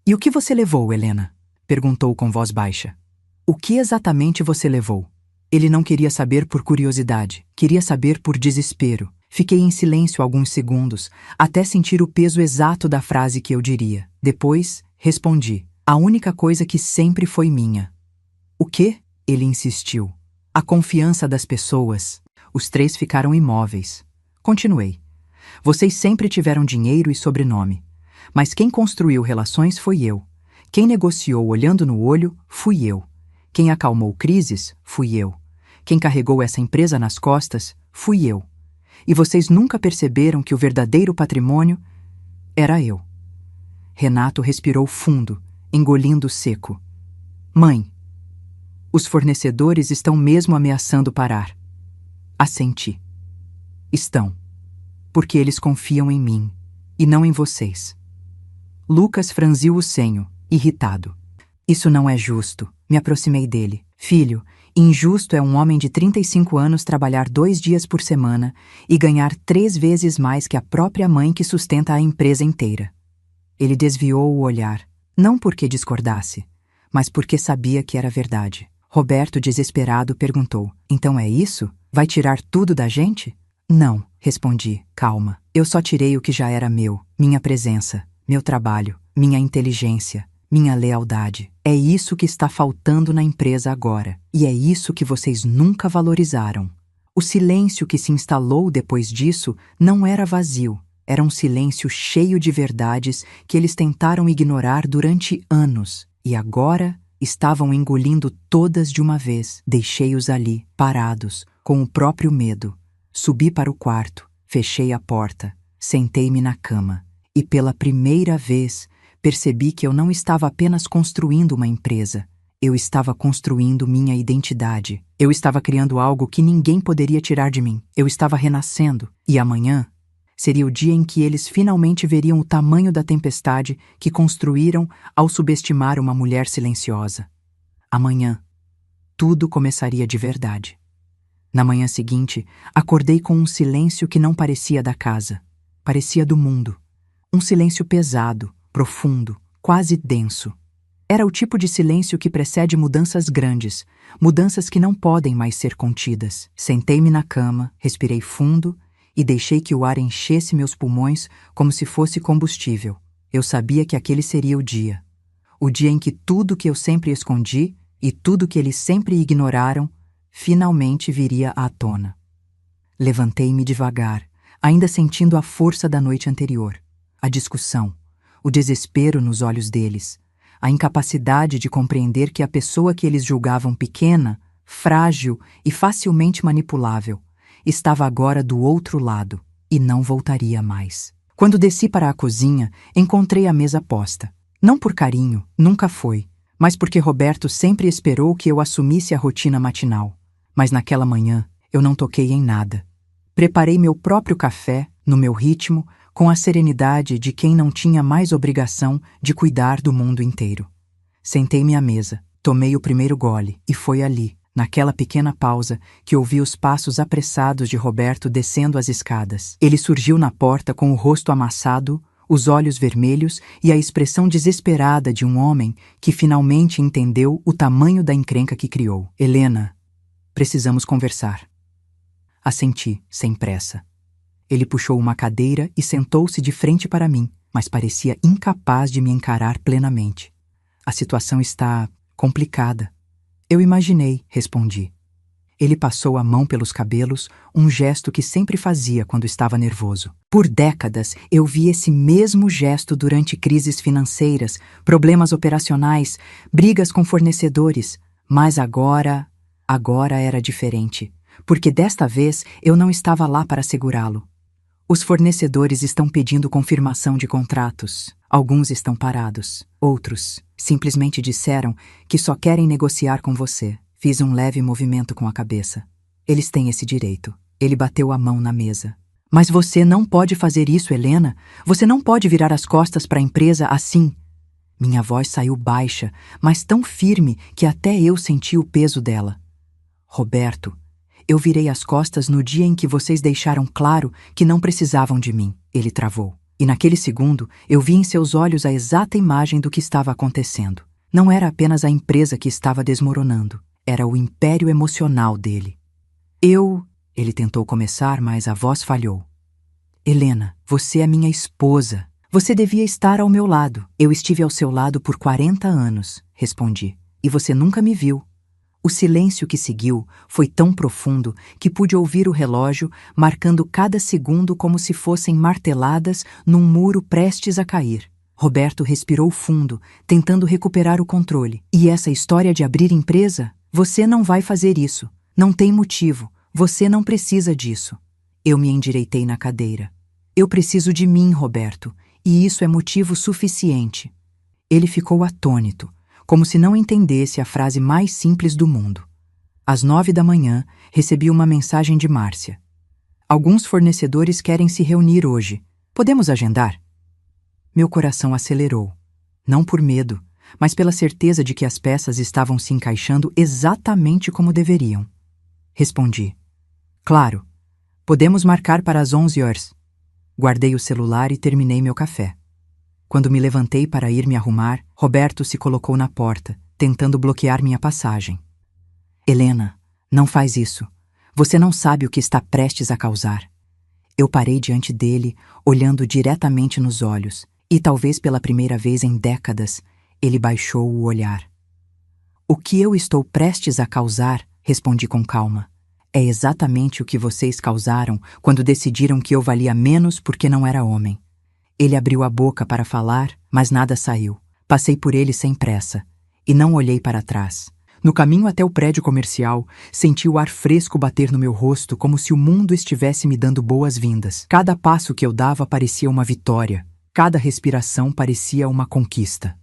E o que você levou, Helena? Perguntou com voz baixa. O que exatamente você levou? Ele não queria saber por curiosidade, queria saber por desespero. Fiquei em silêncio alguns segundos, até sentir o peso exato da frase que eu diria. Depois, respondi. A única coisa que sempre foi minha. O quê? Ele insistiu. A confiança das pessoas. Os 3 ficaram imóveis. Continuei. Vocês sempre tiveram dinheiro e sobrenome. Mas quem construiu relações foi eu. Quem negociou olhando no olho, fui eu. Quem acalmou crises, fui eu. Quem carregou essa empresa nas costas, fui eu. E vocês nunca perceberam que o verdadeiro patrimônio era eu. Renato respirou fundo, engolindo seco. Mãe, os fornecedores estão mesmo ameaçando parar. Assenti. Estão. Porque eles confiam em mim, e não em vocês. Lucas franziu o senho, irritado. Isso não é justo. Me aproximei dele. Filho, injusto é um homem de 35 anos trabalhar 2 dias por semana e ganhar 3 vezes mais que a própria mãe que sustenta a empresa inteira. Ele desviou o olhar, não porque discordasse, mas porque sabia que era verdade. Roberto, desesperado, perguntou, então é isso? Vai tirar tudo da gente? Não, respondi, calma. Eu só tirei o que já era meu, minha presença, meu trabalho, minha inteligência, minha lealdade. É isso que está faltando na empresa agora. E é isso que vocês nunca valorizaram. O silêncio que se instalou depois disso não era vazio. Era um silêncio cheio de verdades que eles tentaram ignorar durante anos. E agora estavam engolindo todas de uma vez. Deixei-os ali, parados, com o próprio medo. Subi para o quarto, fechei a porta, sentei-me na cama. E pela primeira vez, percebi que eu não estava apenas construindo uma empresa. Eu estava construindo minha identidade. Eu estava criando algo que ninguém poderia tirar de mim. Eu estava renascendo. E amanhã seria o dia em que eles finalmente veriam o tamanho da tempestade que construíram ao subestimar uma mulher silenciosa. Amanhã, tudo começaria de verdade. Na manhã seguinte, acordei com um silêncio que não parecia da casa. Parecia do mundo. Um silêncio pesado, profundo, quase denso. Era o tipo de silêncio que precede mudanças grandes, mudanças que não podem mais ser contidas. Sentei-me na cama, respirei fundo e deixei que o ar enchesse meus pulmões como se fosse combustível. Eu sabia que aquele seria o dia em que tudo que eu sempre escondi e tudo que eles sempre ignoraram finalmente viria à tona. Levantei-me devagar, ainda sentindo a força da noite anterior, a discussão, o desespero nos olhos deles, a incapacidade de compreender que a pessoa que eles julgavam pequena, frágil e facilmente manipulável estava agora do outro lado e não voltaria mais. Quando desci para a cozinha, encontrei a mesa posta. Não por carinho, nunca foi, mas porque Roberto sempre esperou que eu assumisse a rotina matinal. Mas naquela manhã, eu não toquei em nada. Preparei meu próprio café, no meu ritmo, com a serenidade de quem não tinha mais obrigação de cuidar do mundo inteiro. Sentei-me à mesa, tomei o primeiro gole e foi ali, naquela pequena pausa, que ouvi os passos apressados de Roberto descendo as escadas. Ele surgiu na porta com o rosto amassado, os olhos vermelhos e a expressão desesperada de um homem que finalmente entendeu o tamanho da encrenca que criou. Helena, precisamos conversar. Assenti, sem pressa. Ele puxou uma cadeira e sentou-se de frente para mim, mas parecia incapaz de me encarar plenamente. A situação está complicada. Eu imaginei, respondi. Ele passou a mão pelos cabelos, um gesto que sempre fazia quando estava nervoso. Por décadas, eu vi esse mesmo gesto durante crises financeiras, problemas operacionais, brigas com fornecedores. Mas agora era diferente, porque desta vez eu não estava lá para segurá-lo. Os fornecedores estão pedindo confirmação de contratos. Alguns estão parados. Outros simplesmente disseram que só querem negociar com você. Fiz um leve movimento com a cabeça. Eles têm esse direito. Ele bateu a mão na mesa. Mas você não pode fazer isso, Helena. Você não pode virar as costas para a empresa assim. Minha voz saiu baixa, mas tão firme que até eu senti o peso dela. Roberto, eu virei as costas no dia em que vocês deixaram claro que não precisavam de mim. Ele travou. E naquele segundo, eu vi em seus olhos a exata imagem do que estava acontecendo. Não era apenas a empresa que estava desmoronando. Era o império emocional dele. Ele tentou começar, mas a voz falhou. Helena, você é minha esposa. Você devia estar ao meu lado. Eu estive ao seu lado por 40 anos, respondi. E você nunca me viu. O silêncio que seguiu foi tão profundo que pude ouvir o relógio marcando cada segundo como se fossem marteladas num muro prestes a cair. Roberto respirou fundo, tentando recuperar o controle. E essa história de abrir empresa? Você não vai fazer isso. Não tem motivo. Você não precisa disso. Eu me endireitei na cadeira. Eu preciso de mim, Roberto, e isso é motivo suficiente. Ele ficou atônito, como se não entendesse a frase mais simples do mundo. Às 9 da manhã, recebi uma mensagem de Márcia. Alguns fornecedores querem se reunir hoje. Podemos agendar? Meu coração acelerou. Não por medo, mas pela certeza de que as peças estavam se encaixando exatamente como deveriam. Respondi. Claro. Podemos marcar para as 11 horas. Guardei o celular e terminei meu café. Quando me levantei para ir me arrumar, Roberto se colocou na porta, tentando bloquear minha passagem. Helena, não faz isso. Você não sabe o que está prestes a causar. Eu parei diante dele, olhando diretamente nos olhos, e talvez pela primeira vez em décadas, ele baixou o olhar. O que eu estou prestes a causar, respondi com calma, é exatamente o que vocês causaram quando decidiram que eu valia menos porque não era homem. Ele abriu a boca para falar, mas nada saiu. Passei por ele sem pressa, e não olhei para trás. No caminho até o prédio comercial, senti o ar fresco bater no meu rosto como se o mundo estivesse me dando boas-vindas. Cada passo que eu dava parecia uma vitória. Cada respiração parecia uma conquista.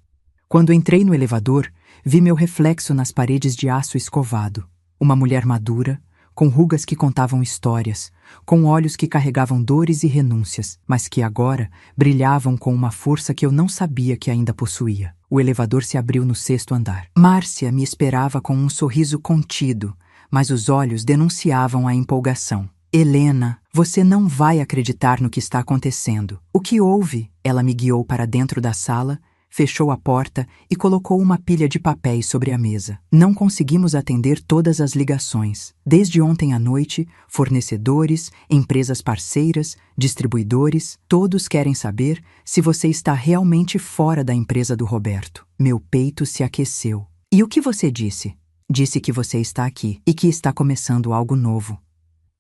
Quando entrei no elevador, vi meu reflexo nas paredes de aço escovado. Uma mulher madura, com rugas que contavam histórias, com olhos que carregavam dores e renúncias, mas que agora brilhavam com uma força que eu não sabia que ainda possuía. O elevador se abriu no 6º andar. Márcia me esperava com um sorriso contido, mas os olhos denunciavam a empolgação. Helena, você não vai acreditar no que está acontecendo. O que houve? Ela me guiou para dentro da sala, fechou a porta e colocou uma pilha de papéis sobre a mesa. Não conseguimos atender todas as ligações. Desde ontem à noite, fornecedores, empresas parceiras, distribuidores, todos querem saber se você está realmente fora da empresa do Roberto. Meu peito se aqueceu. E o que você disse? Disse que você está aqui e que está começando algo novo.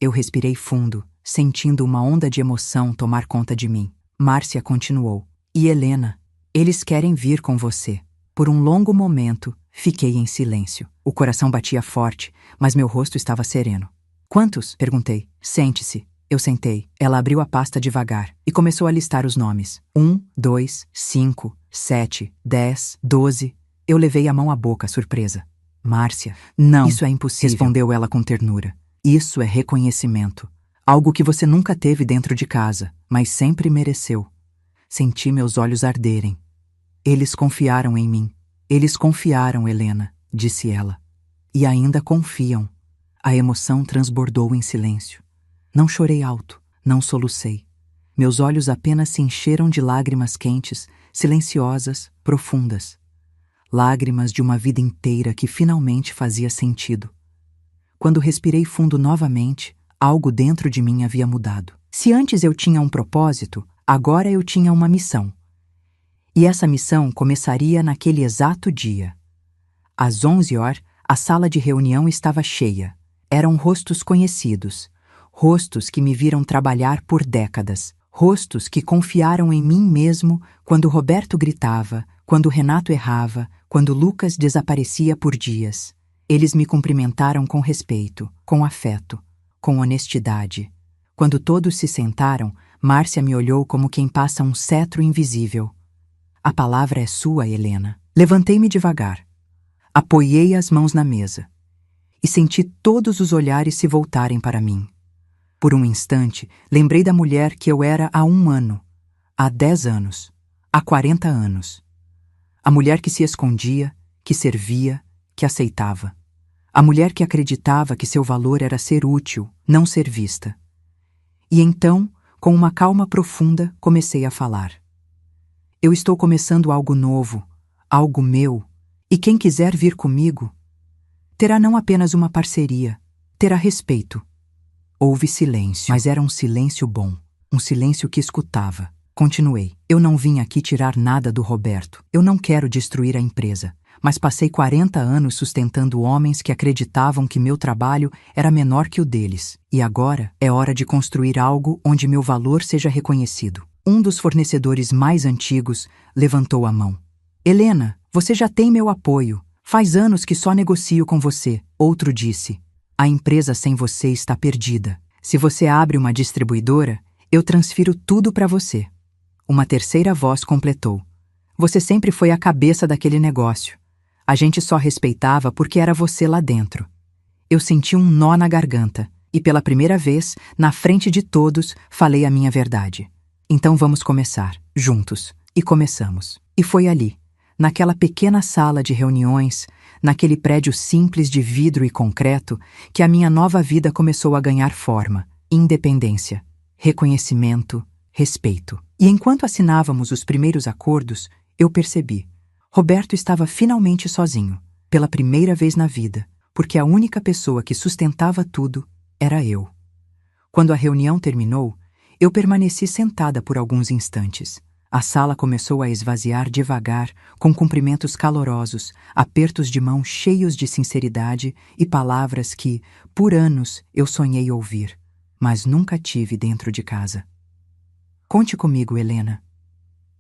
Eu respirei fundo, sentindo uma onda de emoção tomar conta de mim. Márcia continuou. E Helena? Eles querem vir com você. Por um longo momento, fiquei em silêncio. O coração batia forte, mas meu rosto estava sereno. Quantos? Perguntei. Sente-se. Eu sentei. Ela abriu a pasta devagar e começou a listar os nomes. 1, 2, 5, 7, 10, 12. Eu levei a mão à boca, surpresa. Márcia, não. Isso é impossível, respondeu ela com ternura. Isso é reconhecimento. Algo que você nunca teve dentro de casa, mas sempre mereceu. Senti meus olhos arderem. Eles confiaram em mim. Eles confiaram, Helena, disse ela. E ainda confiam. A emoção transbordou em silêncio. Não chorei alto, não solucei. Meus olhos apenas se encheram de lágrimas quentes, silenciosas, profundas. Lágrimas de uma vida inteira que finalmente fazia sentido. Quando respirei fundo novamente, algo dentro de mim havia mudado. Se antes eu tinha um propósito, agora eu tinha uma missão. E essa missão começaria naquele exato dia. Às 11 horas, a sala de reunião estava cheia. Eram rostos conhecidos, rostos que me viram trabalhar por décadas, rostos que confiaram em mim mesmo quando Roberto gritava, quando Renato errava, quando Lucas desaparecia por dias. Eles me cumprimentaram com respeito, com afeto, com honestidade. Quando todos se sentaram, Márcia me olhou como quem passa um cetro invisível. A palavra é sua, Helena. Levantei-me devagar. Apoiei as mãos na mesa. E senti todos os olhares se voltarem para mim. Por um instante, lembrei da mulher que eu era há 1 ano, há 10 anos, há 40 anos. A mulher que se escondia, que servia, que aceitava. A mulher que acreditava que seu valor era ser útil, não ser vista. E então, com uma calma profunda, comecei a falar. Eu estou começando algo novo, algo meu, e quem quiser vir comigo, terá não apenas uma parceria, terá respeito. Houve silêncio, mas era um silêncio bom, um silêncio que escutava. Continuei. Eu não vim aqui tirar nada do Roberto. Eu não quero destruir a empresa. Mas passei 40 anos sustentando homens que acreditavam que meu trabalho era menor que o deles. E agora é hora de construir algo onde meu valor seja reconhecido. Um dos fornecedores mais antigos levantou a mão. Helena, você já tem meu apoio. Faz anos que só negocio com você. Outro disse. A empresa sem você está perdida. Se você abre uma distribuidora, eu transfiro tudo para você. Uma terceira voz completou. Você sempre foi a cabeça daquele negócio. A gente só respeitava porque era você lá dentro. Eu senti um nó na garganta e pela primeira vez, na frente de todos, falei a minha verdade. Então vamos começar, juntos. E começamos. E foi ali, naquela pequena sala de reuniões, naquele prédio simples de vidro e concreto, que a minha nova vida começou a ganhar forma, independência, reconhecimento, respeito. E enquanto assinávamos os primeiros acordos, eu percebi. Roberto estava finalmente sozinho, pela primeira vez na vida, porque a única pessoa que sustentava tudo era eu. Quando a reunião terminou, eu permaneci sentada por alguns instantes. A sala começou a esvaziar devagar, com cumprimentos calorosos, apertos de mão cheios de sinceridade e palavras que, por anos, eu sonhei ouvir, mas nunca tive dentro de casa. Conte comigo, Helena.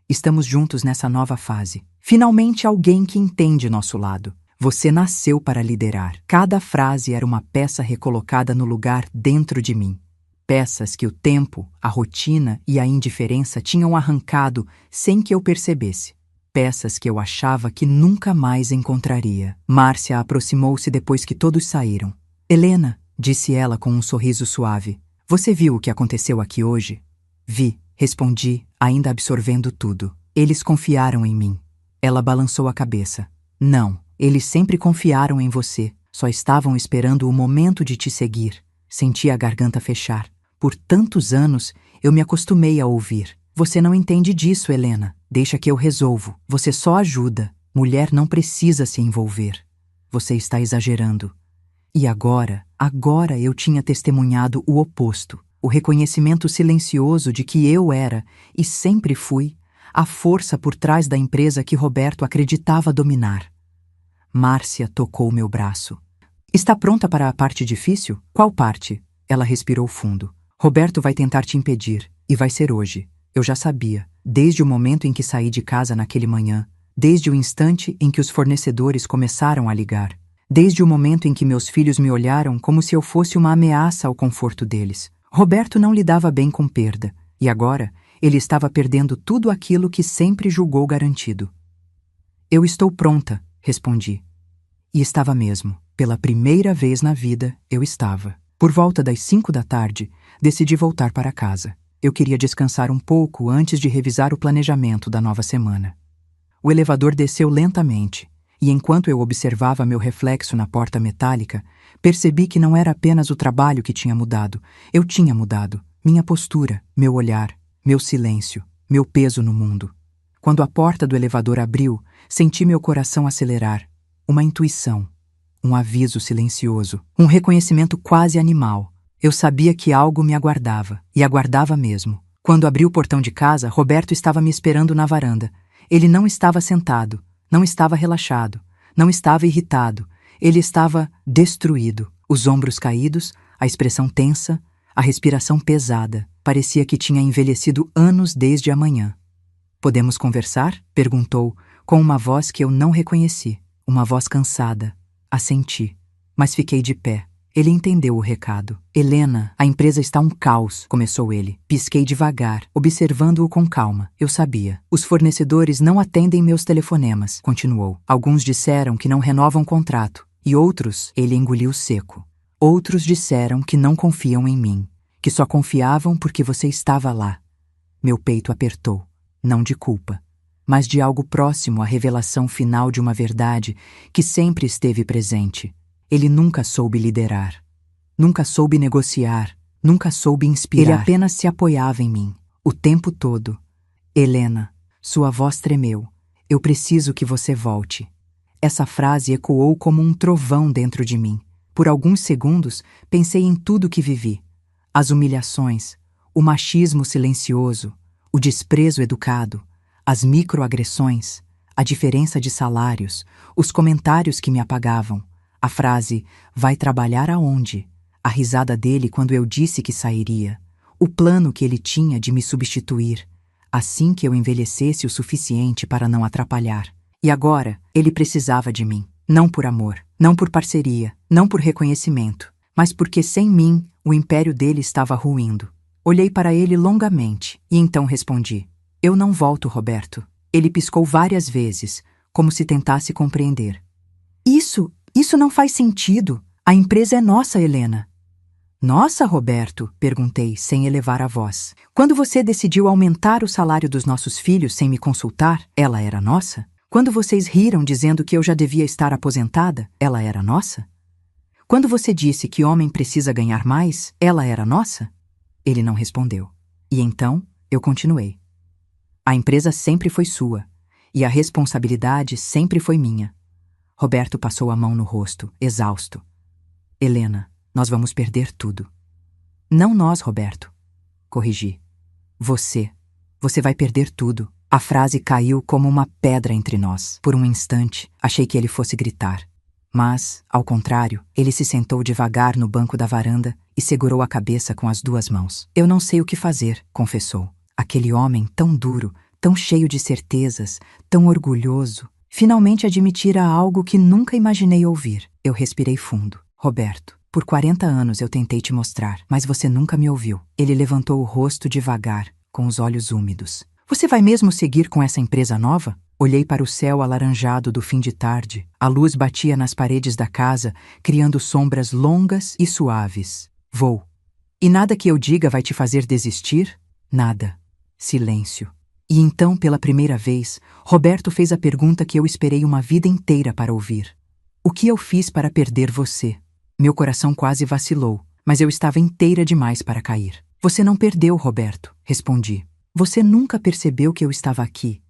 Estamos juntos nessa nova fase. Finalmente alguém que entende nosso lado. Você nasceu para liderar. Cada frase era uma peça recolocada no lugar dentro de mim. Peças que o tempo, a rotina e a indiferença tinham arrancado sem que eu percebesse. peças que eu achava que nunca mais encontraria. Márcia aproximou-se depois que todos saíram. Helena, disse ela com um sorriso suave, você viu o que aconteceu aqui hoje? Vi, respondi, ainda absorvendo tudo. Eles confiaram em mim. Ela balançou a cabeça. Não, eles sempre confiaram em você. Só estavam esperando o momento de te seguir. Senti a garganta fechar. Por tantos anos, eu me acostumei a ouvir. Você não entende disso, Helena. Deixa que eu resolvo. Você só ajuda. Mulher não precisa se envolver. Você está exagerando. E agora eu tinha testemunhado o oposto. O reconhecimento silencioso de que eu era, e sempre fui, a força por trás da empresa que Roberto acreditava dominar. Márcia tocou meu braço. Está pronta para a parte difícil? Qual parte? Ela respirou fundo. Roberto vai tentar te impedir, e vai ser hoje. Eu já sabia, desde o momento em que saí de casa naquele manhã, desde o instante em que os fornecedores começaram a ligar, desde o momento em que meus filhos me olharam como se eu fosse uma ameaça ao conforto deles. Roberto não lidava bem com perda, e agora ele estava perdendo tudo aquilo que sempre julgou garantido. Eu estou pronta, respondi. E estava mesmo. Pela primeira vez na vida, eu estava. Por volta das 5 da tarde, decidi voltar para casa. Eu queria descansar um pouco antes de revisar o planejamento da nova semana. O elevador desceu lentamente, e enquanto eu observava meu reflexo na porta metálica, percebi que não era apenas o trabalho que tinha mudado. Eu tinha mudado. Minha postura, meu olhar, meu silêncio, meu peso no mundo. Quando a porta do elevador abriu, senti meu coração acelerar. Uma intuição, um aviso silencioso, um reconhecimento quase animal. Eu sabia que algo me aguardava, e aguardava mesmo. Quando abri o portão de casa, Roberto estava me esperando na varanda. Ele não estava sentado, não estava relaxado, não estava irritado. Ele estava destruído. Os ombros caídos, a expressão tensa, a respiração pesada. Parecia que tinha envelhecido anos desde a manhã. Podemos conversar? Perguntou, com uma voz que eu não reconheci. Uma voz cansada. Assenti, mas fiquei de pé. Ele entendeu o recado. Helena, a empresa está um caos, começou ele. Pisquei devagar, observando-o com calma. Eu sabia. Os fornecedores não atendem meus telefonemas, continuou. Alguns disseram que não renovam contrato, e outros, ele engoliu seco. Outros disseram que não confiam em mim, que só confiavam porque você estava lá. Meu peito apertou, não de culpa, mas de algo próximo à revelação final de uma verdade que sempre esteve presente. Ele nunca soube liderar, nunca soube negociar, nunca soube inspirar. Ele apenas se apoiava em mim, o tempo todo. Helena, sua voz tremeu. Eu preciso que você volte. Essa frase ecoou como um trovão dentro de mim. Por alguns segundos, pensei em tudo que vivi. As humilhações, o machismo silencioso, o desprezo educado, as microagressões, a diferença de salários, os comentários que me apagavam. A frase, vai trabalhar aonde? A risada dele quando eu disse que sairia. O plano que ele tinha de me substituir, assim que eu envelhecesse o suficiente para não atrapalhar. E agora, ele precisava de mim. Não por amor, não por parceria, não por reconhecimento, mas porque sem mim, o império dele estava ruindo. Olhei para ele longamente e então respondi. Eu não volto, Roberto. Ele piscou várias vezes, como se tentasse compreender. Isso não faz sentido. A empresa é nossa, Helena. Nossa, Roberto? Perguntei, sem elevar a voz. Quando você decidiu aumentar o salário dos nossos filhos sem me consultar, ela era nossa? Quando vocês riram dizendo que eu já devia estar aposentada, ela era nossa? Quando você disse que homem precisa ganhar mais, ela era nossa? Ele não respondeu. E então, eu continuei. A empresa sempre foi sua, e a responsabilidade sempre foi minha. Roberto passou a mão no rosto, exausto. Helena, nós vamos perder tudo. Não nós, Roberto. Corrigi. Você vai perder tudo. A frase caiu como uma pedra entre nós. Por um instante, achei que ele fosse gritar. Mas, ao contrário, ele se sentou devagar no banco da varanda e segurou a cabeça com as duas mãos. Eu não sei o que fazer, confessou. Aquele homem tão duro, tão cheio de certezas, tão orgulhoso, finalmente admitira algo que nunca imaginei ouvir. Eu respirei fundo. Roberto, por 40 anos eu tentei te mostrar, mas você nunca me ouviu. Ele levantou o rosto devagar, com os olhos úmidos. Você vai mesmo seguir com essa empresa nova? Olhei para o céu alaranjado do fim de tarde. A luz batia nas paredes da casa, criando sombras longas e suaves. Vou. E nada que eu diga vai te fazer desistir? Nada. Silêncio. E então, pela primeira vez, Roberto fez a pergunta que eu esperei uma vida inteira para ouvir. O que eu fiz para perder você? Meu coração quase vacilou, mas eu estava inteira demais para cair. Você não perdeu, Roberto, respondi. Você nunca percebeu que eu estava aqui.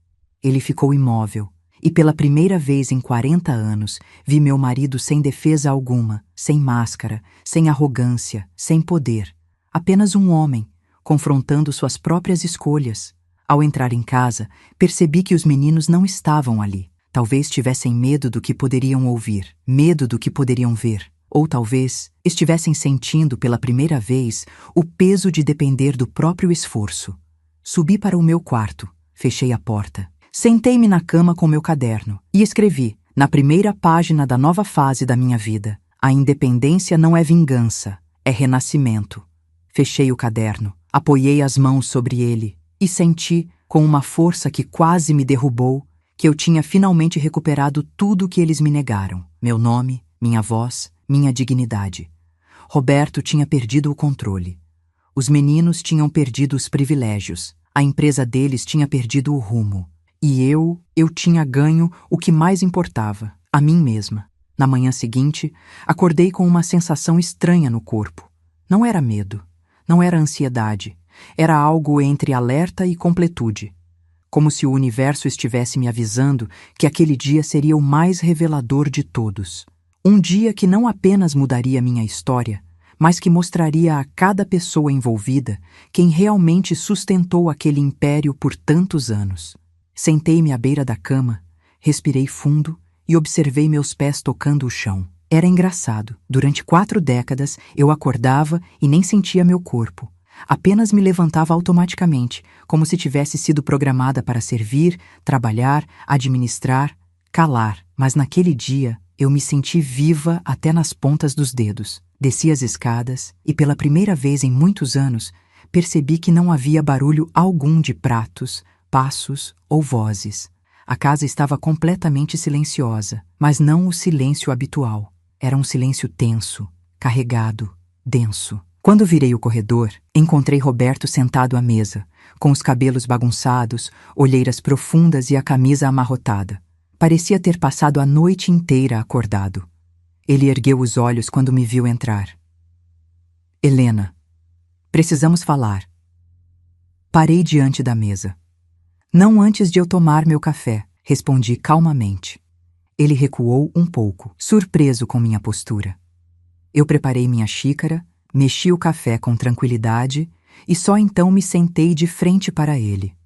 Ele ficou imóvel, e pela primeira vez em 40 anos, vi meu marido sem defesa alguma, sem máscara, sem arrogância, sem poder. Apenas um homem, confrontando suas próprias escolhas. Ao entrar em casa, percebi que os meninos não estavam ali. Talvez tivessem medo do que poderiam ouvir, medo do que poderiam ver. Ou talvez estivessem sentindo pela primeira vez o peso de depender do próprio esforço. Subi para o meu quarto, fechei a porta. Sentei-me na cama com meu caderno e escrevi, na primeira página da nova fase da minha vida: a independência não é vingança, é renascimento. Fechei o caderno, apoiei as mãos sobre ele e senti, com uma força que quase me derrubou, que eu tinha finalmente recuperado tudo o que eles me negaram: meu nome, minha voz, minha dignidade. Roberto tinha perdido o controle. Os meninos tinham perdido os privilégios. A empresa deles tinha perdido o rumo. E eu tinha ganho o que mais importava, a mim mesma. Na manhã seguinte, acordei com uma sensação estranha no corpo. Não era medo, não era ansiedade. Era algo entre alerta e completude. Como se o universo estivesse me avisando que aquele dia seria o mais revelador de todos. Um dia que não apenas mudaria minha história, mas que mostraria a cada pessoa envolvida quem realmente sustentou aquele império por tantos anos. Sentei-me à beira da cama, respirei fundo e observei meus pés tocando o chão. Era engraçado. Durante 4 décadas, eu acordava e nem sentia meu corpo. Apenas me levantava automaticamente, como se tivesse sido programada para servir, trabalhar, administrar, calar. Mas naquele dia, eu me senti viva até nas pontas dos dedos. Desci as escadas e, pela primeira vez em muitos anos, percebi que não havia barulho algum de pratos, passos ou vozes. A casa estava completamente silenciosa, mas não o silêncio habitual. Era um silêncio tenso, carregado, denso. Quando virei o corredor, encontrei Roberto sentado à mesa, com os cabelos bagunçados, olheiras profundas e a camisa amarrotada. Parecia ter passado a noite inteira acordado. Ele ergueu os olhos quando me viu entrar. Helena, precisamos falar. Parei diante da mesa. Não antes de eu tomar meu café, respondi calmamente. Ele recuou um pouco, surpreso com minha postura. Eu preparei minha xícara, mexi o café com tranquilidade e só então me sentei de frente para ele.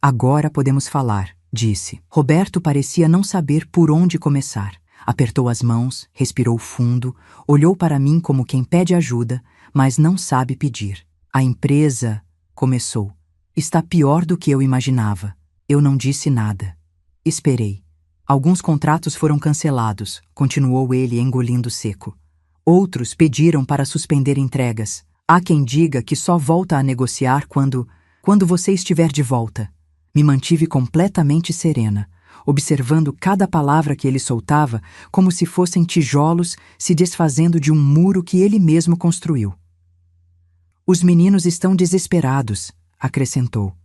Agora podemos falar, disse. Roberto parecia não saber por onde começar. Apertou as mãos, respirou fundo, olhou para mim como quem pede ajuda, mas não sabe pedir. A empresa, começou, está pior do que eu imaginava. Eu não disse nada. Esperei. Alguns contratos foram cancelados, continuou ele engolindo seco. Outros pediram para suspender entregas. Há quem diga que só volta a negociar quando você estiver de volta. Me mantive completamente serena, observando cada palavra que ele soltava como se fossem tijolos se desfazendo de um muro que ele mesmo construiu. Os meninos estão desesperados, acrescentou.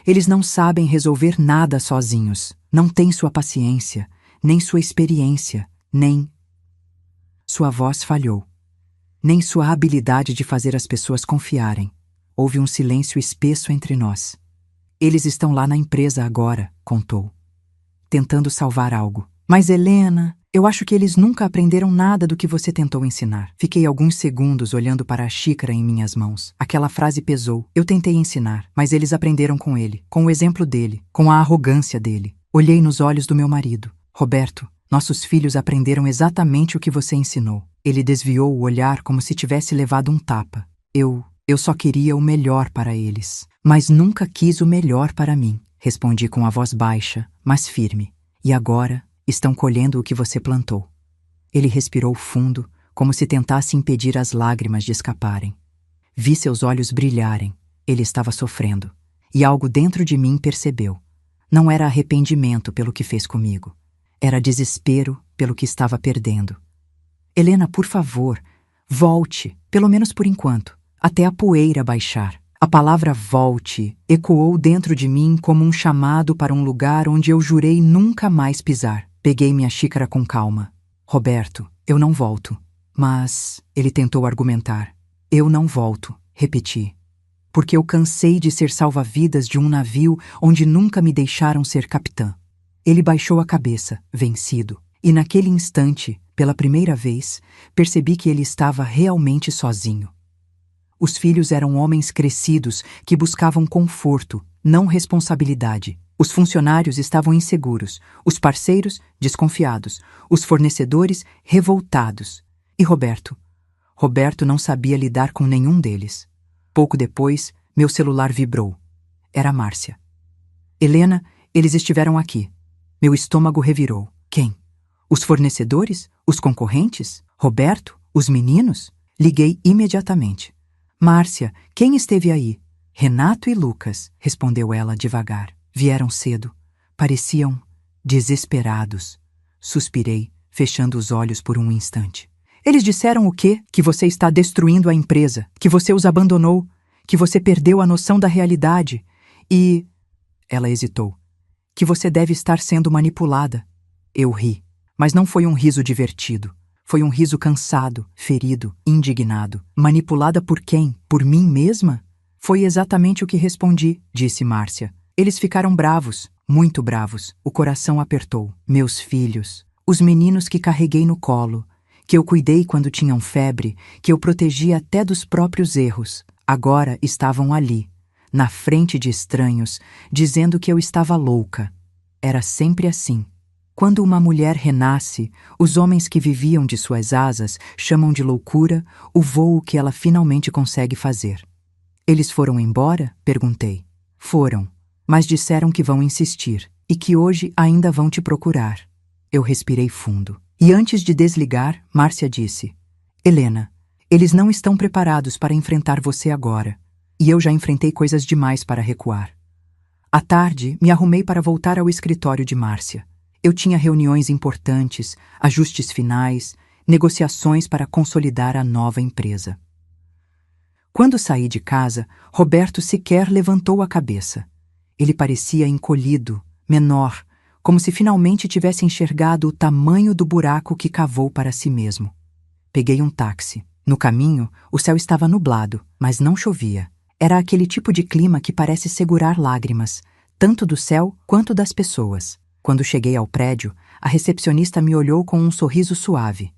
Eles não sabem resolver nada sozinhos, não têm sua paciência, nem sua experiência, nem... Sua voz falhou. Nem sua habilidade de fazer as pessoas confiarem. Houve um silêncio espesso entre nós. Eles estão lá na empresa agora, contou, tentando salvar algo. Mas, Helena, eu acho que eles nunca aprenderam nada do que você tentou ensinar. Fiquei alguns segundos olhando para a xícara em minhas mãos. Aquela frase pesou. Eu tentei ensinar, mas eles aprenderam com ele, com o exemplo dele, com a arrogância dele. Olhei nos olhos do meu marido. Roberto, nossos filhos aprenderam exatamente o que você ensinou. Ele desviou o olhar como se tivesse levado um tapa. Eu só queria o melhor para eles. Mas nunca quis o melhor para mim, respondi com a voz baixa, mas firme. E agora estão colhendo o que você plantou. Ele respirou fundo, como se tentasse impedir as lágrimas de escaparem. Vi seus olhos brilharem. Ele estava sofrendo. e algo dentro de mim percebeu. Não era arrependimento pelo que fez comigo. Era desespero pelo que estava perdendo. Helena, por favor, volte, pelo menos por enquanto, até a poeira baixar. A palavra volte ecoou dentro de mim como um chamado para um lugar onde eu jurei nunca mais pisar. Peguei minha xícara com calma. Roberto, eu não volto. Mas, ele tentou argumentar. Eu não volto, repeti. Porque eu cansei de ser salva-vidas de um navio onde nunca me deixaram ser capitã. Ele baixou a cabeça, vencido. E naquele instante, pela primeira vez, percebi que ele estava realmente sozinho. Os filhos eram homens crescidos que buscavam conforto, não responsabilidade. Os funcionários estavam inseguros, os parceiros desconfiados, os fornecedores revoltados. E Roberto? Roberto não sabia lidar com nenhum deles. Pouco depois, meu celular vibrou. Era Márcia. Helena, eles estiveram aqui. Meu estômago revirou. Quem? Os fornecedores? Os concorrentes? Roberto? Os meninos? Liguei imediatamente. Márcia, quem esteve aí? Renato e Lucas, respondeu ela devagar. Vieram cedo. Pareciam desesperados. Suspirei, fechando os olhos por um instante. Eles disseram o quê? Que você está destruindo a empresa, que você os abandonou, que você perdeu a noção da realidade e... Ela hesitou. Que você deve estar sendo manipulada. Eu ri, mas não foi um riso divertido. Foi um riso cansado, ferido, indignado. Manipulada por quem? Por mim mesma? Foi exatamente o que respondi, disse Márcia. Eles ficaram bravos, muito bravos. O coração apertou. Meus filhos, os meninos que carreguei no colo, que eu cuidei quando tinham febre, que eu protegi até dos próprios erros, agora estavam ali, na frente de estranhos, dizendo que eu estava louca. Era sempre assim. Quando uma mulher renasce, os homens que viviam de suas asas chamam de loucura o voo que ela finalmente consegue fazer. Eles foram embora? Perguntei. Foram, mas disseram que vão insistir e que hoje ainda vão te procurar. Eu respirei fundo. E antes de desligar, Márcia disse: Helena, eles não estão preparados para enfrentar você agora. E eu já enfrentei coisas demais para recuar. À tarde, me arrumei para voltar ao escritório de Márcia. Eu tinha reuniões importantes, ajustes finais, negociações para consolidar a nova empresa. Quando saí de casa, Roberto sequer levantou a cabeça. Ele parecia encolhido, menor, como se finalmente tivesse enxergado o tamanho do buraco que cavou para si mesmo. Peguei um táxi. No caminho, o céu estava nublado, mas não chovia. Era aquele tipo de clima que parece segurar lágrimas, tanto do céu quanto das pessoas. Quando cheguei ao prédio, a recepcionista me olhou com um sorriso suave.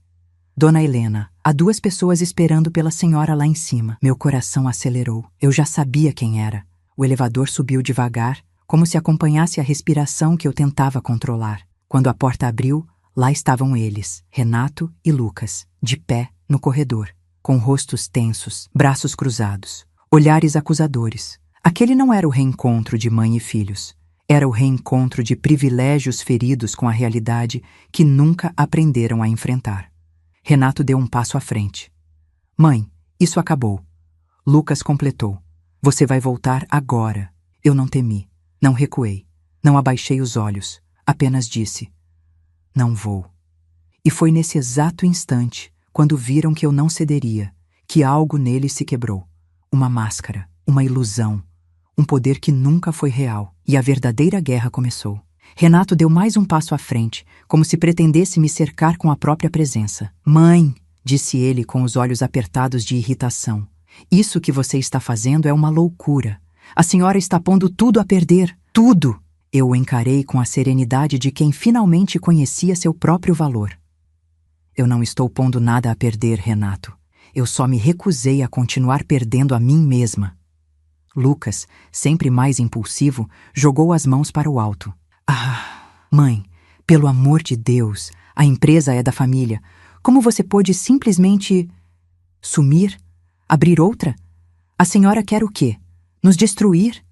Dona Helena, há 2 pessoas esperando pela senhora lá em cima. Meu coração acelerou. Eu já sabia quem era. O elevador subiu devagar, como se acompanhasse a respiração que eu tentava controlar. Quando a porta abriu, lá estavam eles, Renato e Lucas, de pé no corredor, com rostos tensos, braços cruzados, olhares acusadores. Aquele não era o reencontro de mãe e filhos. Era o reencontro de privilégios feridos com a realidade que nunca aprenderam a enfrentar. Renato deu um passo à frente. Mãe, isso acabou. Lucas completou. Você vai voltar agora. Eu não temi. Não recuei. Não abaixei os olhos. Apenas disse: não vou. E foi nesse exato instante, quando viram que eu não cederia, que algo nele se quebrou. Uma máscara, uma ilusão, um poder que nunca foi real. E a verdadeira guerra começou. Renato deu mais um passo à frente, como se pretendesse me cercar com a própria presença. Mãe, disse ele com os olhos apertados de irritação, isso que você está fazendo é uma loucura. A senhora está pondo tudo a perder. Tudo! Eu o encarei com a serenidade de quem finalmente conhecia seu próprio valor. Eu não estou pondo nada a perder, Renato. Eu só me recusei a continuar perdendo a mim mesma. Lucas, sempre mais impulsivo, jogou as mãos para o alto. Ah, mãe, pelo amor de Deus, a empresa é da família. Como você pôde simplesmente sumir? Abrir outra? A senhora quer o quê? Nos destruir?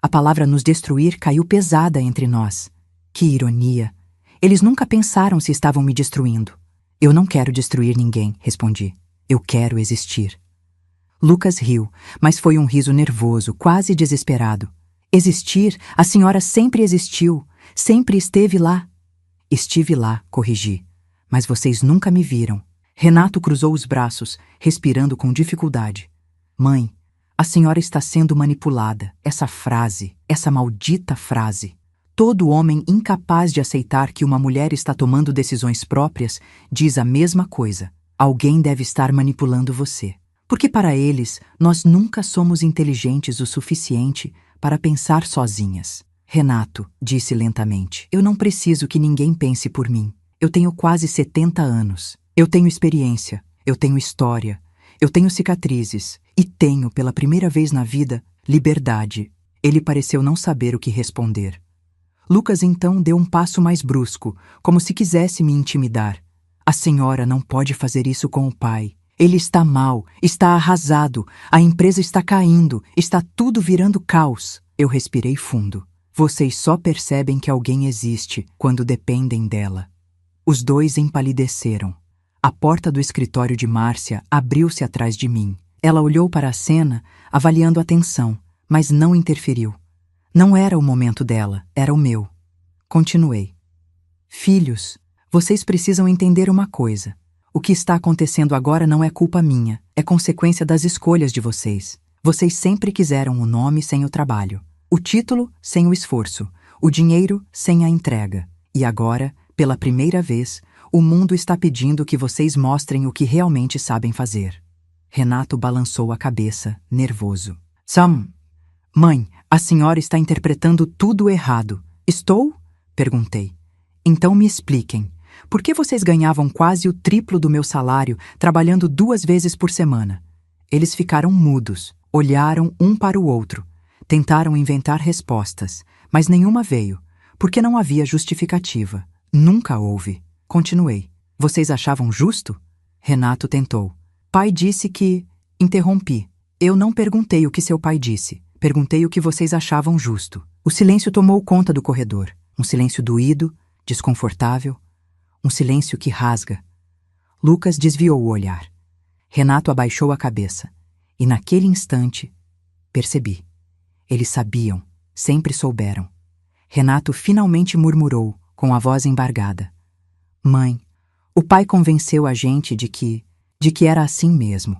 A palavra nos destruir caiu pesada entre nós. Que ironia! Eles nunca pensaram se estavam me destruindo. Eu não quero destruir ninguém, respondi. Eu quero existir. Lucas riu, mas foi um riso nervoso, quase desesperado. Existir, a senhora sempre existiu, sempre esteve lá. Estive lá, corrigi, mas vocês nunca me viram. Renato cruzou os braços, respirando com dificuldade. Mãe, a senhora está sendo manipulada. Essa frase, essa maldita frase. Todo homem incapaz de aceitar que uma mulher está tomando decisões próprias diz a mesma coisa. Alguém deve estar manipulando você. Porque para eles, nós nunca somos inteligentes o suficiente para pensar sozinhas. Renato, disse lentamente, eu não preciso que ninguém pense por mim. Eu tenho quase 70 anos. Eu tenho experiência, eu tenho história, eu tenho cicatrizes e tenho, pela primeira vez na vida, liberdade. Ele pareceu não saber o que responder. Lucas então deu um passo mais brusco, como se quisesse me intimidar. A senhora não pode fazer isso com o pai. Ele está mal, está arrasado, a empresa está caindo, está tudo virando caos. Eu respirei fundo. Vocês só percebem que alguém existe quando dependem dela. Os dois empalideceram. A porta do escritório de Márcia abriu-se atrás de mim. Ela olhou para a cena, avaliando a tensão, mas não interferiu. Não era o momento dela, era o meu. Continuei. Filhos, vocês precisam entender uma coisa. O que está acontecendo agora não é culpa minha, é consequência das escolhas de vocês. Vocês sempre quiseram o nome sem o trabalho, o título sem o esforço, o dinheiro sem a entrega. E agora, pela primeira vez, o mundo está pedindo que vocês mostrem o que realmente sabem fazer. Renato balançou a cabeça, nervoso. Mãe, a senhora está interpretando tudo errado. Estou? Perguntei. Então me expliquem. Por que vocês ganhavam quase o triplo do meu salário trabalhando 2 vezes por semana? Eles ficaram mudos, olharam um para o outro. Tentaram inventar respostas, mas nenhuma veio, porque não havia justificativa. Nunca houve. Continuei. Vocês achavam justo? Renato tentou. Pai disse que... Interrompi. Eu não perguntei o que seu pai disse. Perguntei o que vocês achavam justo. O silêncio tomou conta do corredor. Um silêncio doído, desconfortável. Um silêncio que rasga. Lucas desviou o olhar. Renato abaixou a cabeça. E naquele instante, percebi. Eles sabiam, sempre souberam. Renato finalmente murmurou, com a voz embargada. Mãe, o pai convenceu a gente de que era assim mesmo.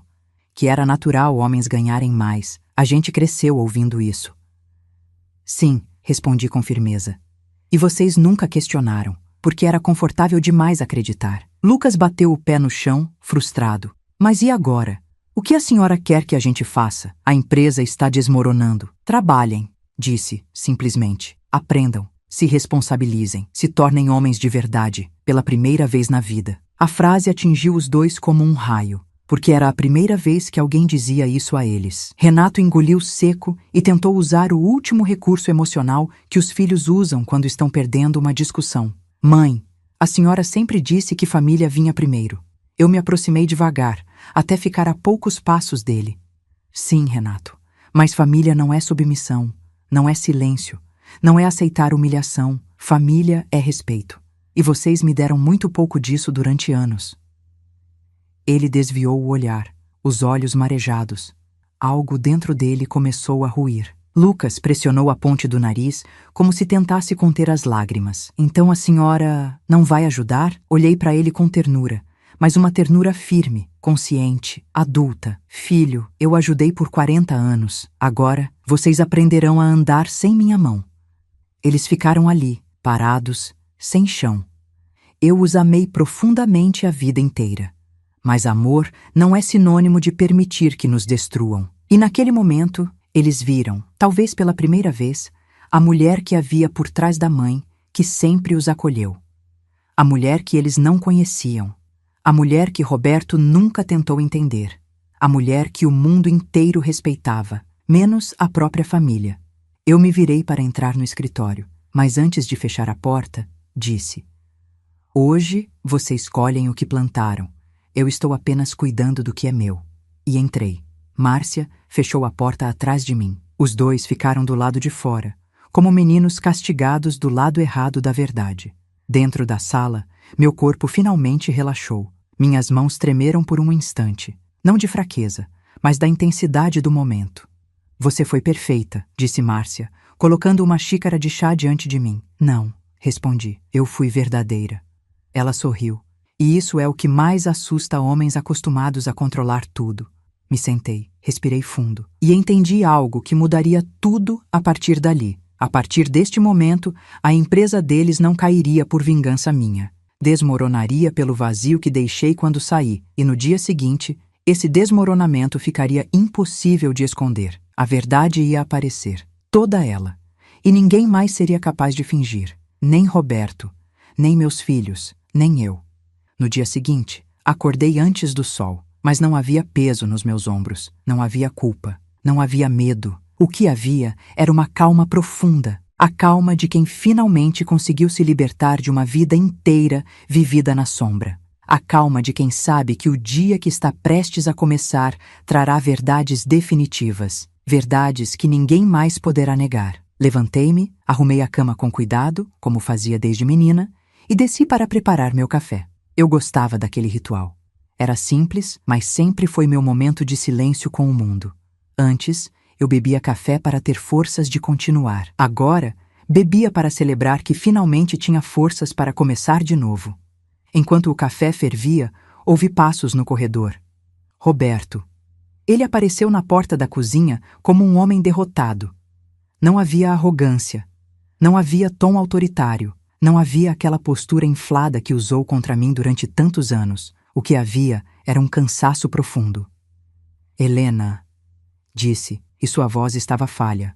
Que era natural homens ganharem mais. A gente cresceu ouvindo isso. Sim, respondi com firmeza. E vocês nunca questionaram, porque era confortável demais acreditar. Lucas bateu o pé no chão, frustrado. Mas e agora? O que a senhora quer que a gente faça? A empresa está desmoronando. Trabalhem, disse, simplesmente. Aprendam, se responsabilizem, se tornem homens de verdade, pela primeira vez na vida. A frase atingiu os dois como um raio, porque era a primeira vez que alguém dizia isso a eles. Renato engoliu seco e tentou usar o último recurso emocional que os filhos usam quando estão perdendo uma discussão. Mãe, a senhora sempre disse que família vinha primeiro. Eu me aproximei devagar, até ficar a poucos passos dele. Sim, Renato, mas família não é submissão, não é silêncio, não é aceitar humilhação. Família é respeito. E vocês me deram muito pouco disso durante anos. Ele desviou o olhar, os olhos marejados. Algo dentro dele começou a ruir. Lucas pressionou a ponte do nariz como se tentasse conter as lágrimas. Então a senhora não vai ajudar? Olhei para ele com ternura, mas uma ternura firme, consciente, adulta. Filho, eu ajudei por 40 anos. Agora vocês aprenderão a andar sem minha mão. Eles ficaram ali, parados, sem chão. Eu os amei profundamente a vida inteira. Mas amor não é sinônimo de permitir que nos destruam. E naquele momento, eles viram, talvez pela primeira vez, a mulher que havia por trás da mãe, que sempre os acolheu. A mulher que eles não conheciam. A mulher que Roberto nunca tentou entender. A mulher que o mundo inteiro respeitava, menos a própria família. Eu me virei para entrar no escritório, mas antes de fechar a porta, disse: Hoje vocês colhem o que plantaram. Eu estou apenas cuidando do que é meu. E entrei. Márcia fechou a porta atrás de mim. Os dois ficaram do lado de fora, como meninos castigados do lado errado da verdade. Dentro da sala, meu corpo finalmente relaxou. Minhas mãos tremeram por um instante, não de fraqueza, mas da intensidade do momento. Você foi perfeita, disse Márcia, colocando uma xícara de chá diante de mim. Não, respondi. Eu fui verdadeira. Ela sorriu. E isso é o que mais assusta homens acostumados a controlar tudo. Me sentei, respirei fundo e entendi algo que mudaria tudo a partir dali. A partir deste momento, a empresa deles não cairia por vingança minha. Desmoronaria pelo vazio que deixei quando saí, e no dia seguinte, esse desmoronamento ficaria impossível de esconder. A verdade ia aparecer, toda ela, e ninguém mais seria capaz de fingir. Nem Roberto, nem meus filhos, nem eu. No dia seguinte, acordei antes do sol, mas não havia peso nos meus ombros, não havia culpa, não havia medo. O que havia era uma calma profunda, a calma de quem finalmente conseguiu se libertar de uma vida inteira vivida na sombra. A calma de quem sabe que o dia que está prestes a começar trará verdades definitivas, verdades que ninguém mais poderá negar. Levantei-me, arrumei a cama com cuidado, como fazia desde menina, e desci para preparar meu café. Eu gostava daquele ritual. Era simples, mas sempre foi meu momento de silêncio com o mundo. Antes, eu bebia café para ter forças de continuar. Agora, bebia para celebrar que finalmente tinha forças para começar de novo. Enquanto o café fervia, ouvi passos no corredor. Roberto. Ele apareceu na porta da cozinha como um homem derrotado. Não havia arrogância. Não havia tom autoritário. Não havia aquela postura inflada que usou contra mim durante tantos anos. O que havia era um cansaço profundo. Helena, disse, e sua voz estava falha.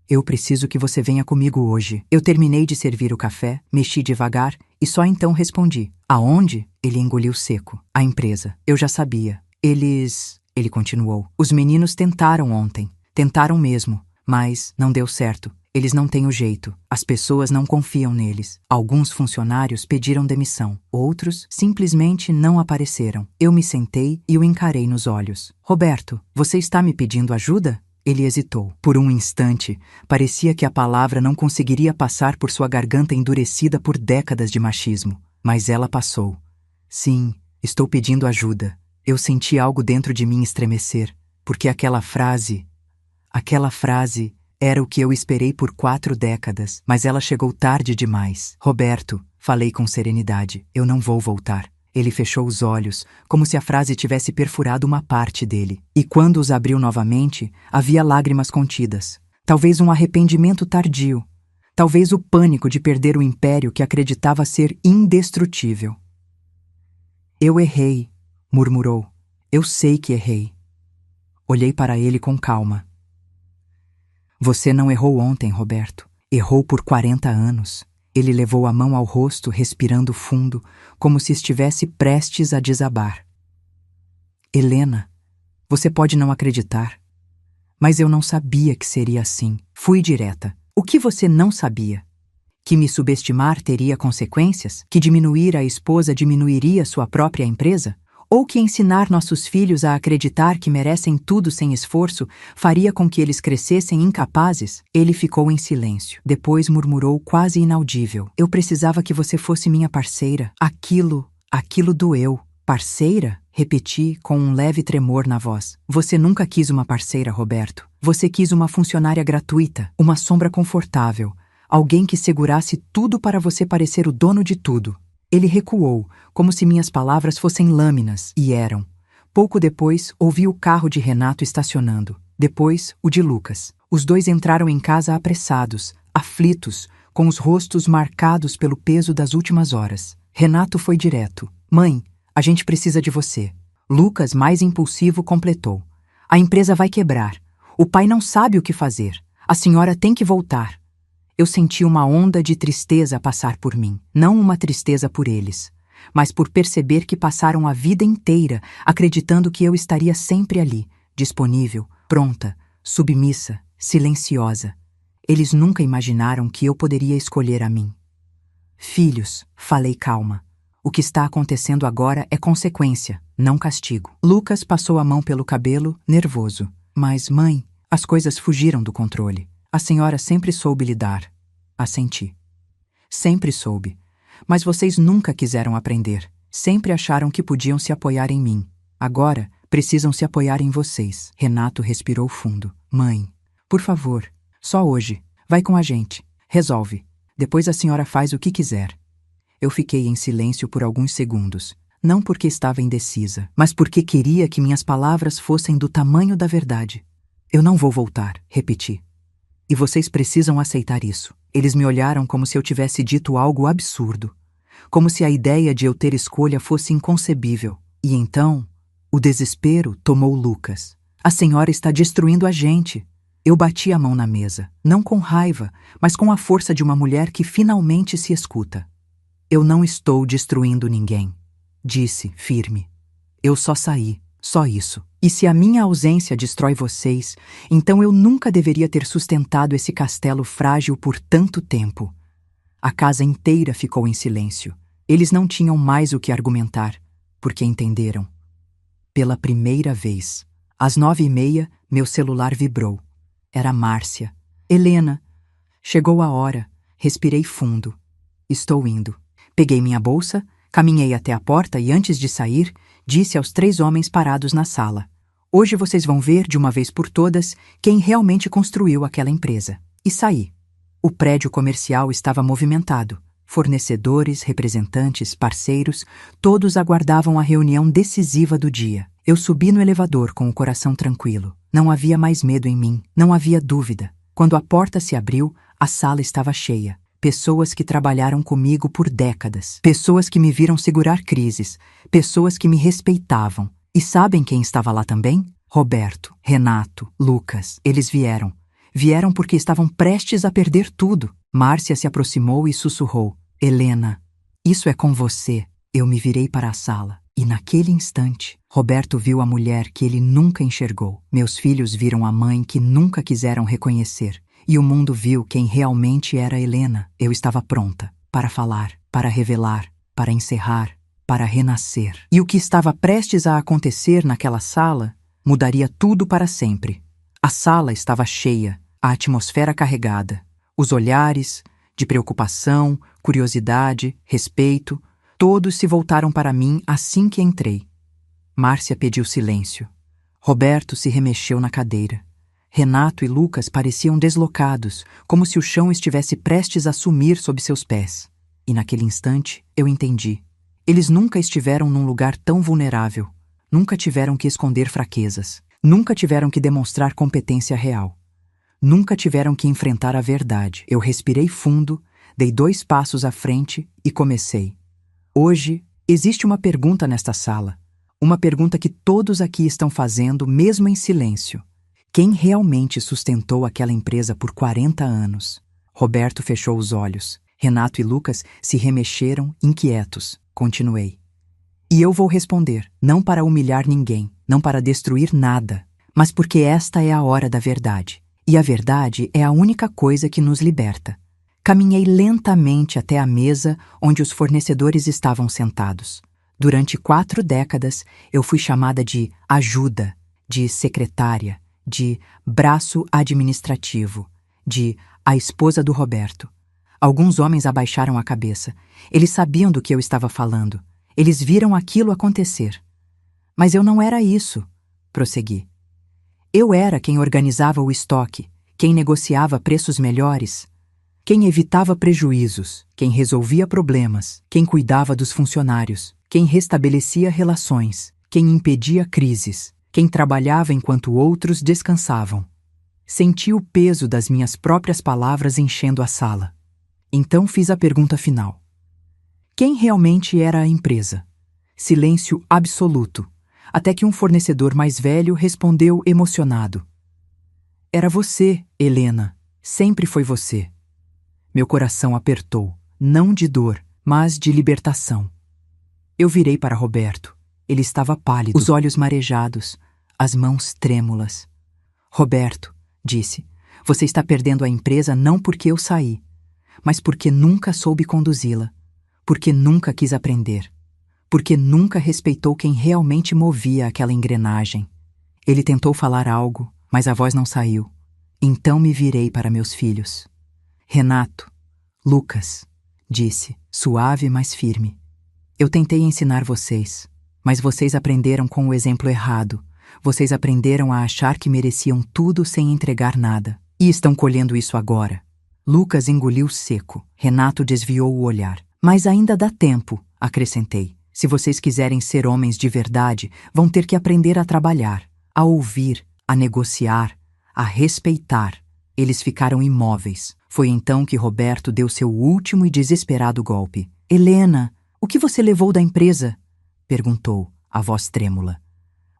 Eu preciso que você venha comigo hoje. Eu terminei de servir o café, mexi devagar e só então respondi. Aonde? Ele engoliu seco. A empresa. Eu já sabia. Ele continuou. Os meninos tentaram ontem. Tentaram mesmo. Mas não deu certo. Eles não têm o jeito. As pessoas não confiam neles. Alguns funcionários pediram demissão. Outros simplesmente não apareceram. Eu me sentei e o encarei nos olhos. Roberto, você está me pedindo ajuda? Ele hesitou. Por um instante, parecia que a palavra não conseguiria passar por sua garganta endurecida por décadas de machismo. Mas ela passou. Sim, estou pedindo ajuda. Eu senti algo dentro de mim estremecer, porque aquela frase era o que eu esperei por 4 décadas, mas ela chegou tarde demais. Roberto, falei com serenidade, eu não vou voltar. Ele fechou os olhos, como se a frase tivesse perfurado uma parte dele. E quando os abriu novamente, havia lágrimas contidas. Talvez um arrependimento tardio. Talvez o pânico de perder o império que acreditava ser indestrutível. Eu errei, murmurou. Eu sei que errei. Olhei para ele com calma. Você não errou ontem, Roberto. Errou por 40 anos. Ele levou a mão ao rosto, respirando fundo, como se estivesse prestes a desabar. Helena, você pode não acreditar, mas eu não sabia que seria assim. Fui direta. O que você não sabia? Que me subestimar teria consequências? Que diminuir a esposa diminuiria sua própria empresa? Ou que ensinar nossos filhos a acreditar que merecem tudo sem esforço faria com que eles crescessem incapazes? Ele ficou em silêncio. Depois murmurou quase inaudível. Eu precisava que você fosse minha parceira. Aquilo doeu. Parceira? Repeti com um leve tremor na voz. Você nunca quis uma parceira, Roberto. Você quis uma funcionária gratuita, uma sombra confortável, alguém que segurasse tudo para você parecer o dono de tudo. Ele recuou, como se minhas palavras fossem lâminas, e eram. Pouco depois, ouvi o carro de Renato estacionando. Depois, o de Lucas. Os dois entraram em casa apressados, aflitos, com os rostos marcados pelo peso das últimas horas. Renato foi direto. Mãe, a gente precisa de você. Lucas, mais impulsivo, completou. A empresa vai quebrar. O pai não sabe o que fazer. A senhora tem que voltar. Eu senti uma onda de tristeza passar por mim. Não uma tristeza por eles, mas por perceber que passaram a vida inteira acreditando que eu estaria sempre ali, disponível, pronta, submissa, silenciosa. Eles nunca imaginaram que eu poderia escolher a mim. Filhos, falei calma. O que está acontecendo agora é consequência, não castigo. Lucas passou a mão pelo cabelo, nervoso. Mas, mãe, as coisas fugiram do controle. A senhora sempre soube lidar. Assenti. Sempre soube. Mas vocês nunca quiseram aprender. Sempre acharam que podiam se apoiar em mim. Agora, precisam se apoiar em vocês. Renato respirou fundo. Mãe, por favor, só hoje. Vai com a gente. Resolve. Depois a senhora faz o que quiser. Eu fiquei em silêncio por alguns segundos, não porque estava indecisa, mas porque queria que minhas palavras fossem do tamanho da verdade. Eu não vou voltar, repeti. E vocês precisam aceitar isso. Eles me olharam como se eu tivesse dito algo absurdo, como se a ideia de eu ter escolha fosse inconcebível. E então, o desespero tomou Lucas. A senhora está destruindo a gente. Eu bati a mão na mesa, não com raiva, mas com a força de uma mulher que finalmente se escuta. Eu não estou destruindo ninguém, disse, firme. Eu só saí, só isso. E se a minha ausência destrói vocês, então eu nunca deveria ter sustentado esse castelo frágil por tanto tempo. A casa inteira ficou em silêncio. Eles não tinham mais o que argumentar, porque entenderam. Pela primeira vez, às 9h30, meu celular vibrou. Era Márcia. Helena. Chegou a hora. Respirei fundo. Estou indo. Peguei minha bolsa, caminhei até a porta e, antes de sair, disse aos 3 homens parados na sala: hoje vocês vão ver, de uma vez por todas, quem realmente construiu aquela empresa. E saí. O prédio comercial estava movimentado. Fornecedores, representantes, parceiros, todos aguardavam a reunião decisiva do dia. Eu subi no elevador com o coração tranquilo. Não havia mais medo em mim, não havia dúvida. Quando a porta se abriu, a sala estava cheia. Pessoas que trabalharam comigo por décadas. Pessoas que me viram segurar crises. Pessoas que me respeitavam. E sabem quem estava lá também? Roberto, Renato, Lucas. Eles vieram. Vieram porque estavam prestes a perder tudo. Márcia se aproximou e sussurrou: Helena, isso é com você. Eu me virei para a sala. E naquele instante, Roberto viu a mulher que ele nunca enxergou. Meus filhos viram a mãe que nunca quiseram reconhecer. E o mundo viu quem realmente era Helena. Eu estava pronta para falar, para revelar, para encerrar, para renascer. E o que estava prestes a acontecer naquela sala mudaria tudo para sempre. A sala estava cheia, a atmosfera carregada. Os olhares, de preocupação, curiosidade, respeito, todos se voltaram para mim assim que entrei. Márcia pediu silêncio. Roberto se remexeu na cadeira. Renato e Lucas pareciam deslocados, como se o chão estivesse prestes a sumir sob seus pés. E naquele instante, eu entendi. Eles nunca estiveram num lugar tão vulnerável. Nunca tiveram que esconder fraquezas. Nunca tiveram que demonstrar competência real. Nunca tiveram que enfrentar a verdade. Eu respirei fundo, dei 2 passos à frente e comecei. Hoje, existe uma pergunta nesta sala. Uma pergunta que todos aqui estão fazendo, mesmo em silêncio. Quem realmente sustentou aquela empresa por 40 anos? Roberto fechou os olhos. Renato e Lucas se remexeram, inquietos. Continuei. E eu vou responder, não para humilhar ninguém, não para destruir nada, mas porque esta é a hora da verdade. E a verdade é a única coisa que nos liberta. Caminhei lentamente até a mesa onde os fornecedores estavam sentados. Durante 4 décadas, eu fui chamada de ajuda, de secretária, de braço administrativo, de a esposa do Roberto. Alguns homens abaixaram a cabeça. Eles sabiam do que eu estava falando. Eles viram aquilo acontecer. Mas eu não era isso, prossegui. Eu era quem organizava o estoque, quem negociava preços melhores, quem evitava prejuízos, quem resolvia problemas, quem cuidava dos funcionários, quem restabelecia relações, quem impedia crises, quem trabalhava enquanto outros descansavam. Senti o peso das minhas próprias palavras enchendo a sala. Então fiz a pergunta final. Quem realmente era a empresa? Silêncio absoluto, até que um fornecedor mais velho respondeu emocionado. Era você, Helena. Sempre foi você. Meu coração apertou, não de dor, mas de libertação. Eu virei para Roberto. Ele estava pálido, os olhos marejados, as mãos trêmulas. Roberto, disse, você está perdendo a empresa não porque eu saí, mas porque nunca soube conduzi-la, porque nunca quis aprender, porque nunca respeitou quem realmente movia aquela engrenagem. Ele tentou falar algo, mas a voz não saiu. Então me virei para meus filhos. Renato, Lucas, disse, suave mas firme. Eu tentei ensinar vocês, mas vocês aprenderam com o exemplo errado. Vocês aprenderam a achar que mereciam tudo sem entregar nada. E estão colhendo isso agora. Lucas engoliu seco. Renato desviou o olhar. Mas ainda dá tempo, acrescentei. Se vocês quiserem ser homens de verdade, vão ter que aprender a trabalhar, a ouvir, a negociar, a respeitar. Eles ficaram imóveis. Foi então que Roberto deu seu último e desesperado golpe. Helena, o que você levou da empresa? Perguntou, a voz trêmula.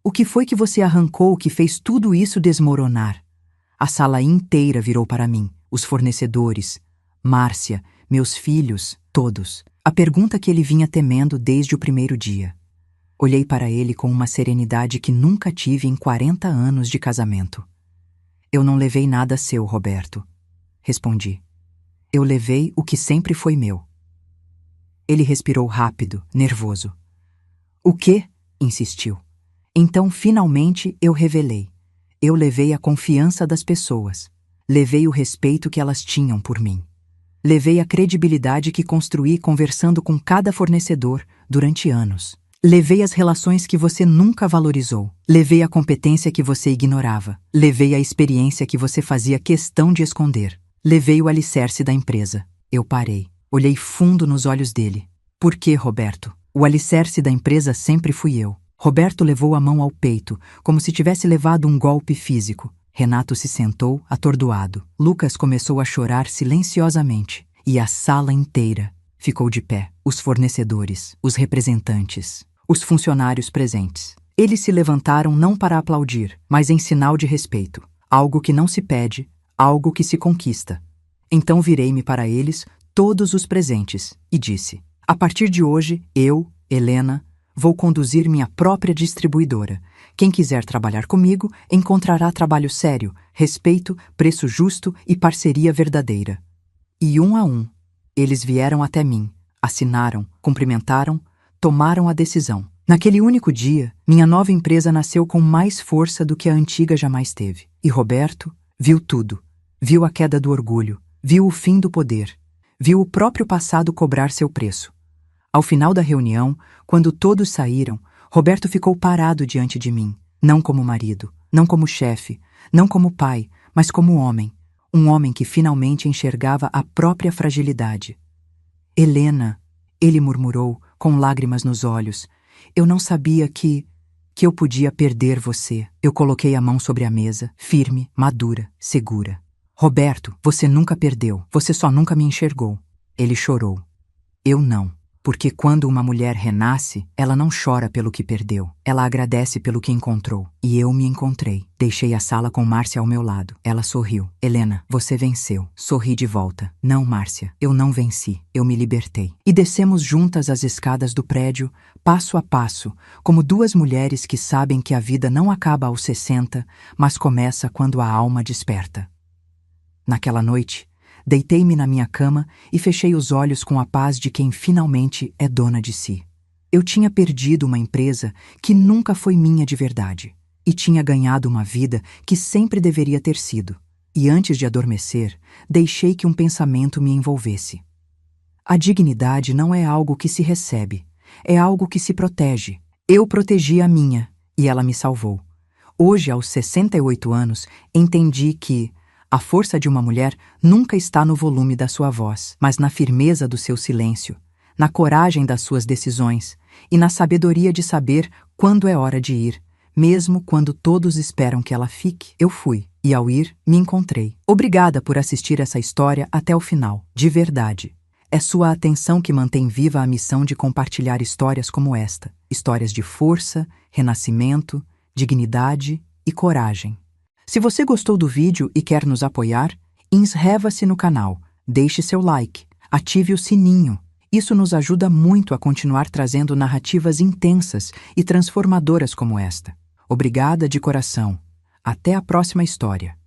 O que foi que você arrancou que fez tudo isso desmoronar? A sala inteira virou para mim, os fornecedores, Márcia, meus filhos, todos. A pergunta que ele vinha temendo desde o primeiro dia. Olhei para ele com uma serenidade que nunca tive em 40 anos de casamento. Eu não levei nada seu, Roberto. Respondi. Eu levei o que sempre foi meu. Ele respirou rápido, nervoso. O quê? Insistiu. Então, finalmente, eu revelei. Eu levei a confiança das pessoas. Levei o respeito que elas tinham por mim. Levei a credibilidade que construí conversando com cada fornecedor durante anos. Levei as relações que você nunca valorizou. Levei a competência que você ignorava. Levei a experiência que você fazia questão de esconder. Levei o alicerce da empresa. Eu parei. Olhei fundo nos olhos dele. Por que, Roberto? O alicerce da empresa sempre fui eu. Roberto levou a mão ao peito, como se tivesse levado um golpe físico. Renato se sentou, atordoado. Lucas começou a chorar silenciosamente. E a sala inteira ficou de pé. Os fornecedores, os representantes, os funcionários presentes. Eles se levantaram não para aplaudir, mas em sinal de respeito. Algo que não se pede, algo que se conquista. Então virei-me para eles, todos os presentes, e disse: a partir de hoje, eu, Helena, vou conduzir minha própria distribuidora. Quem quiser trabalhar comigo encontrará trabalho sério, respeito, preço justo e parceria verdadeira. E um a um, eles vieram até mim, assinaram, cumprimentaram, tomaram a decisão. Naquele único dia, minha nova empresa nasceu com mais força do que a antiga jamais teve. E Roberto viu tudo. Viu a queda do orgulho, viu o fim do poder, viu o próprio passado cobrar seu preço. Ao final da reunião, quando todos saíram, Roberto ficou parado diante de mim, não como marido, não como chefe, não como pai, mas como homem. Um homem que finalmente enxergava a própria fragilidade. Helena, ele murmurou, com lágrimas nos olhos, eu não sabia que eu podia perder você. Eu coloquei a mão sobre a mesa, firme, madura, segura. Roberto, você nunca perdeu, você só nunca me enxergou. Ele chorou. Eu não. Porque quando uma mulher renasce, ela não chora pelo que perdeu. Ela agradece pelo que encontrou. E eu me encontrei. Deixei a sala com Márcia ao meu lado. Ela sorriu. Helena, você venceu. Sorri de volta. Não, Márcia, eu não venci. Eu me libertei. E descemos juntas as escadas do prédio, passo a passo, como duas mulheres que sabem que a vida não acaba aos 60, mas começa quando a alma desperta. Naquela noite, deitei-me na minha cama e fechei os olhos com a paz de quem finalmente é dona de si. Eu tinha perdido uma empresa que nunca foi minha de verdade e tinha ganhado uma vida que sempre deveria ter sido. E antes de adormecer, deixei que um pensamento me envolvesse. A dignidade não é algo que se recebe, é algo que se protege. Eu protegi a minha e ela me salvou. Hoje, aos 68 anos, entendi que a força de uma mulher nunca está no volume da sua voz, mas na firmeza do seu silêncio, na coragem das suas decisões e na sabedoria de saber quando é hora de ir, mesmo quando todos esperam que ela fique. Eu fui, e ao ir, me encontrei. Obrigada por assistir essa história até o final, de verdade. É sua atenção que mantém viva a missão de compartilhar histórias como esta, histórias de força, renascimento, dignidade e coragem. Se você gostou do vídeo e quer nos apoiar, inscreva-se no canal, deixe seu like, ative o sininho. Isso nos ajuda muito a continuar trazendo narrativas intensas e transformadoras como esta. Obrigada de coração. Até a próxima história.